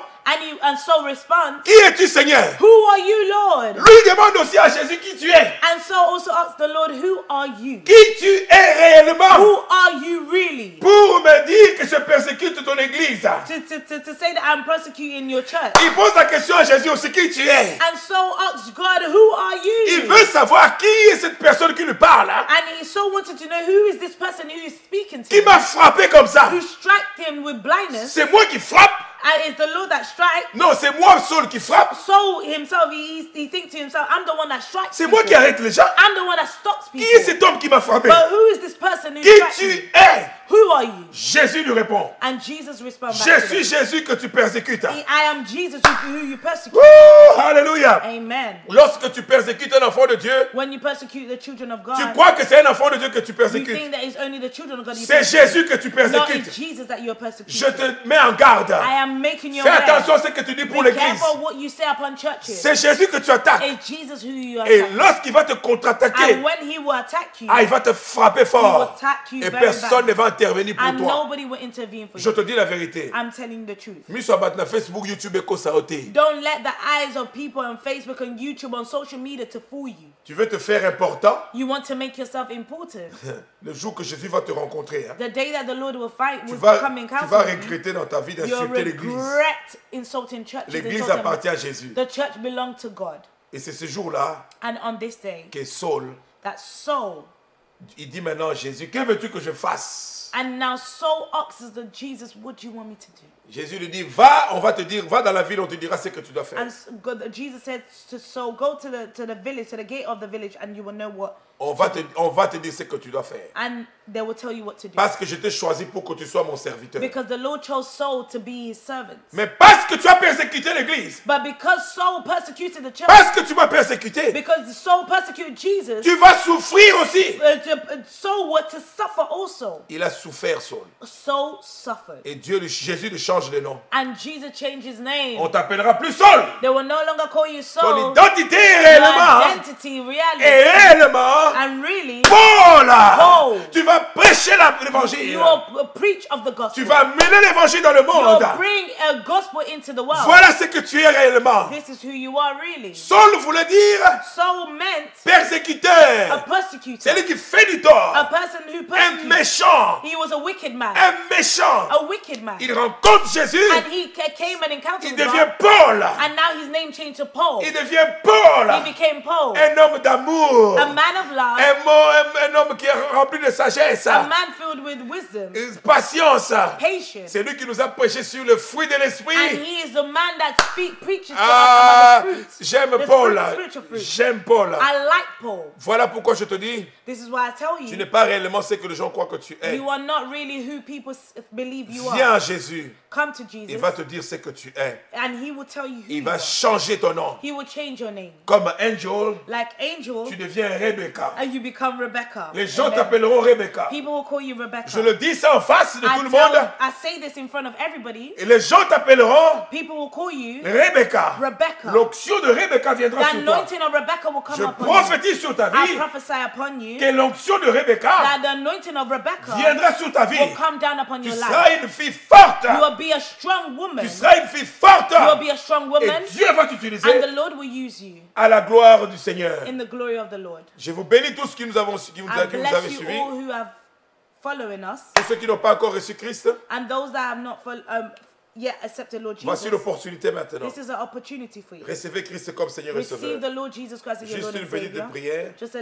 C: And Saul responds,
B: qui es-tu, Seigneur?
C: who are you, Lord?
B: Lui demande aussi à Jésus qui tu es.
C: And Saul also asked the Lord, who are you?
B: Qui tu es réellement?
C: Who are you really?
B: Pour me dire que je persécute ton église.
C: To say that I'm persecuting your church.
B: Il pose la question à Jésus aussi, qui tu es?
C: And Saul asked God, who are
B: Il
C: you?
B: veut savoir qui est cette personne qui lui parle, hein?
C: And he so wanted to know who is this person who is speaking to
B: Qui
C: him,
B: m'a frappé comme ça?
C: who struck him with blindness.
B: C'est moi qui frappe?
C: And it's the Lord that strike.
B: Non, c'est moi, Saul, qui frappe.
C: Saul himself, he thinks to himself, I'm the one that strikes
B: C'est moi qui
C: people.
B: arrête les gens.
C: I'm the one that stops
B: Qui est
C: people.
B: cet homme qui m'a frappé?
C: But who is this person who
B: Qui
C: strikes me?
B: tu es?
C: Who are you?
B: Jésus lui répond,
C: And Jesus responds
B: je
C: back to
B: suis
C: them.
B: Jésus que tu persécutes.
C: I am Jesus who you persecute.
B: Woo, alléluia.
C: Amen.
B: Lorsque tu persécutes un enfant de Dieu,
C: When you persecute the children of God,
B: tu crois que c'est un enfant de Dieu que tu
C: you
B: persécutes.
C: think that it's only the children of God you
B: C'est
C: persecute.
B: Jésus que tu
C: No, it's
B: persécutes.
C: Jesus that you're
B: Je
C: persecuting.
B: te mets en garde.
C: I am making you
B: Fais
C: aware.
B: attention à ce que tu dis pour
C: Be
B: l'église.
C: careful what you say upon churches.
B: C'est Jésus que tu attaques.
C: It's Jesus who you
B: Et
C: attack.
B: lorsqu'il va te contre-attaquer,
C: And when he will attack you,
B: il va te frapper
C: he will
B: fort.
C: attack you
B: Et
C: very
B: personne ne
C: bad.
B: va intervenir pour
C: and
B: toi.
C: nobody will intervene for
B: Je
C: you.
B: te dis la vérité.
C: I'm telling the truth.
B: Miso abat na Facebook, YouTube et Kosaote.
C: Don't let the eyes of people on Facebook and YouTube on social media to fool you.
B: Tu veux te faire important?
C: You want to make yourself important.
B: Le jour que Jésus va te rencontrer, hein,
C: The day that the Lord will fight,
B: tu
C: will
B: vas
C: come encounter you,
B: regretter dans ta vie
C: you'll
B: d'insulter l'Église.
C: regret insulting churches.
B: L'Église
C: insulting-
B: appartient à Jésus.
C: The church belongs to God.
B: Et c'est ce jour-là
C: And on this day,
B: que Saul,
C: that Saul,
B: il dit maintenant à Jésus, que veux-tu que je fasse?
C: and now Saul asks the Jesus, what do you want me to do?
B: Jésus lui dit, va, on va te dire, va dans la ville, on te dira ce que tu dois faire.
C: And Jesus said to Saul, go to the village, to the gate of the village, and you will know what.
B: On va te dire ce que tu dois faire.
C: And they will tell you what to do.
B: Parce que je t'ai choisi pour que tu sois mon serviteur.
C: Because the Lord chose Saul to be his servant.
B: Mais parce que tu as persécuté l'Église,
C: But because Saul persecuted the church,
B: parce que tu m'as persécuté,
C: because Saul persecuted Jesus,
B: tu vas souffrir aussi.
C: Saul was to suffer also.
B: Il a souffert, Saul.
C: Saul suffered.
B: Et Jésus lui change de nom.
C: And Jesus changed his name.
B: On t'appellera plus Saul.
C: They will no longer call you
B: Ton
C: Saul.
B: identité
C: Your
B: réellement,
C: identity, reality.
B: et réellement,
C: And really,
B: Paul,
C: Paul.
B: tu vas prêcher l'évangile.
C: you will preach of the gospel.
B: Tu vas mener l'évangile dans le
C: You
B: monde.
C: will bring a gospel into the world.
B: Voilà ce que tu es réellement.
C: This is who you are really.
B: Saul voulait dire
C: Saul meant a
B: persécuteur.
C: persecutor.
B: C'est lui qui fait du tort.
C: A person who
B: Un
C: persecutes.
B: méchant.
C: He was a wicked man.
B: Un méchant.
C: A wicked man.
B: Il rencontre Jésus.
C: And he came and encountered
B: Il
C: God.
B: devient Paul.
C: And now his name changed to Paul.
B: Il devient Paul.
C: He became Paul.
B: Un homme d'amour.
C: A man of love.
B: Un homme qui est rempli de sagesse.
C: A man filled with wisdom.
B: Patience.
C: Patience.
B: C'est lui qui nous a prêché sur le fruit de
C: And
B: l'esprit.
C: he is the man that preaches to us
B: Ah,
C: about the fruit.
B: j'aime
C: The
B: Paul.
C: spiritual fruit.
B: J'aime Paul.
C: I like Paul.
B: Voilà pourquoi je te dis,
C: This is why I tell
B: tu
C: you,
B: n'es pas réellement ce que les gens croient que tu es.
C: you are not really who people believe you
B: Viens
C: are.
B: à Jésus.
C: Come to
B: Il
C: Jesus,
B: va te dire ce que tu es.
C: and he will tell you who
B: Il
C: you
B: va
C: are.
B: changer ton nom.
C: He will change your name.
B: Comme Angel,
C: Like Angel,
B: tu deviens Rebecca.
C: and you become Rebecca.
B: Les gens
C: Amen.
B: t'appelleront Rebecca.
C: People will call you Rebecca.
B: Je le dis ça en face de tout le monde.
C: I say this in front of everybody.
B: Et les gens t'appelleront
C: People will call you
B: Rebecca.
C: Rebecca.
B: L'onction de Rebecca viendra
C: The
B: sur toi.
C: anointing of Rebecca will come
B: Je
C: upon you.
B: prophétise sur ta
C: I
B: vie
C: prophesy upon you
B: que l'onction de Rebecca
C: that the anointing of Rebecca
B: viendra sur ta vie.
C: will come down upon
B: Tu
C: your
B: seras
C: life.
B: une fille forte.
C: You will be a strong woman.
B: Tu seras une fille forte.
C: You will be a strong
B: Et
C: woman,
B: Dieu va
C: and
B: t'utiliser
C: the Lord will use you
B: à la gloire du Seigneur.
C: in the glory of the Lord.
B: Je vous bénis tous qui nous avez
C: I bless
B: suivis.
C: you all who have following us,
B: Pour ceux qui n'ont pas encore reçu Christ,
C: and those that have not yet accepted Lord
B: voici
C: Jesus.
B: l'opportunité maintenant.
C: This is an opportunity for you.
B: Recevez Christ comme Seigneur et
C: Receive
B: Sauveur.
C: the Lord Jesus Christ as your
B: Juste
C: Lord
B: une
C: and
B: petite
C: Savior.
B: prière.
C: Just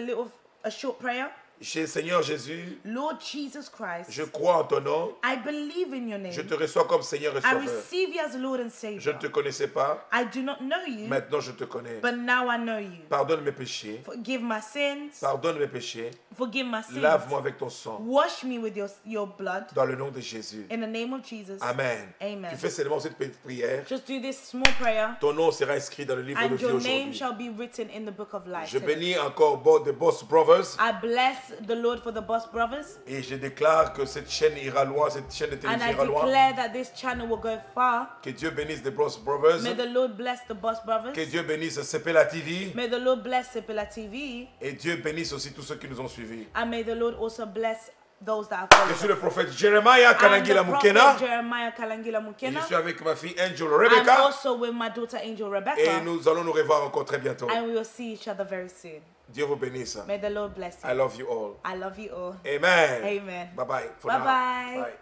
C: a short prayer.
B: Chez Seigneur Jésus,
C: Lord Jesus Christ,
B: je crois en ton nom.
C: I believe in your name.
B: Je te reçois comme Seigneur et
C: I
B: Sauveur.
C: receive you as Lord and
B: Je ne
C: Savior.
B: te connaissais pas.
C: I do not know you,
B: Maintenant, je te connais.
C: but now I know you.
B: Pardonne mes péchés.
C: Forgive my sins.
B: Pardonne mes péchés.
C: Forgive my sins.
B: Lave-moi avec ton sang.
C: Wash me with your blood.
B: Dans le nom de Jésus.
C: In the name of Jesus.
B: Amen.
C: Amen.
B: Tu fais seulement cette petite prière.
C: Just do this small prayer,
B: Ton nom sera inscrit dans le livre de
C: and
B: vie
C: your name
B: aujourd'hui.
C: shall be written in the book of life.
B: Je
C: today.
B: bénis encore The Boss Brothers.
C: I bless the Lord for the Boss Brothers,
B: Et je déclare que cette chaîne ira loin, cette chaîne de
C: and
B: télévision
C: I
B: ira loin.
C: declare that this channel will go far.
B: Que Dieu bénisse The Boss Brothers.
C: May the Lord bless the Boss Brothers.
B: Que Dieu bénisse Sepela TV.
C: May the Lord bless Sepela TV,
B: Et Dieu bénisse aussi tous ceux qui nous ont suivis.
C: and may the Lord also bless those that have
B: Je
C: followed
B: suis le
C: us.
B: prophète Jeremiah
C: I'm the
B: Kanangila
C: prophet
B: Mukena.
C: Jeremiah Kalangila
B: Et
C: Mukena.
B: je suis avec ma fille Angel
C: I'm
B: Rebecca.
C: also with my daughter Angel
B: Et
C: Rebecca,
B: nous allons nous revoir encore très bientôt.
C: and we will see each other very soon.
B: Dieu vous bénisse.
C: May the Lord bless
B: I
C: you.
B: love you all.
C: I love you all.
B: Amen.
C: Amen.
B: Bye bye. For
C: Bye
B: now.
C: bye.
B: Bye.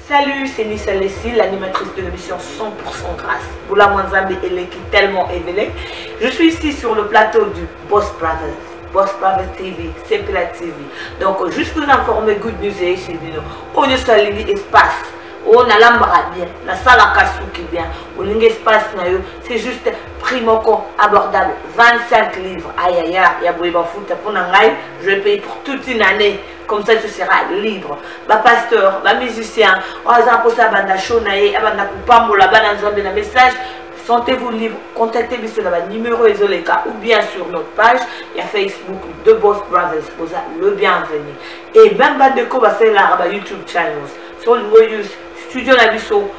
D: Salut, c'est Nissa Leslie, l'animatrice de l'émission 100% grâce. Boula Mwanzambe Eleki, tellement éveillé. Je suis ici sur le plateau du Boss Brothers TV, Sepela TV. Donc, juste vous informer, good news et chez nous. On est sur l'île espace. On a l'ambra bien, la salle à cassou qui bien. On a espace, c'est juste prix moko abordable. 25 livres. Aïe aïe aïe, il y a beaucoup de foot pour n'engager. Je vais payer pour toute une année. Comme ça, tu seras libre. Ma pasteur, ma musicien, on a un peu ça, banda shonaye, banda kupambo, la banda nzambe na message. Sentez-vous libre, contactez-moi sur le numéro Ezoleka ou bien sur notre page. Il y a Facebook de Boss Brothers, pour ça, le bienvenu. Et même Bandeko va faire la YouTube channels. Sur le Studio Nabiso,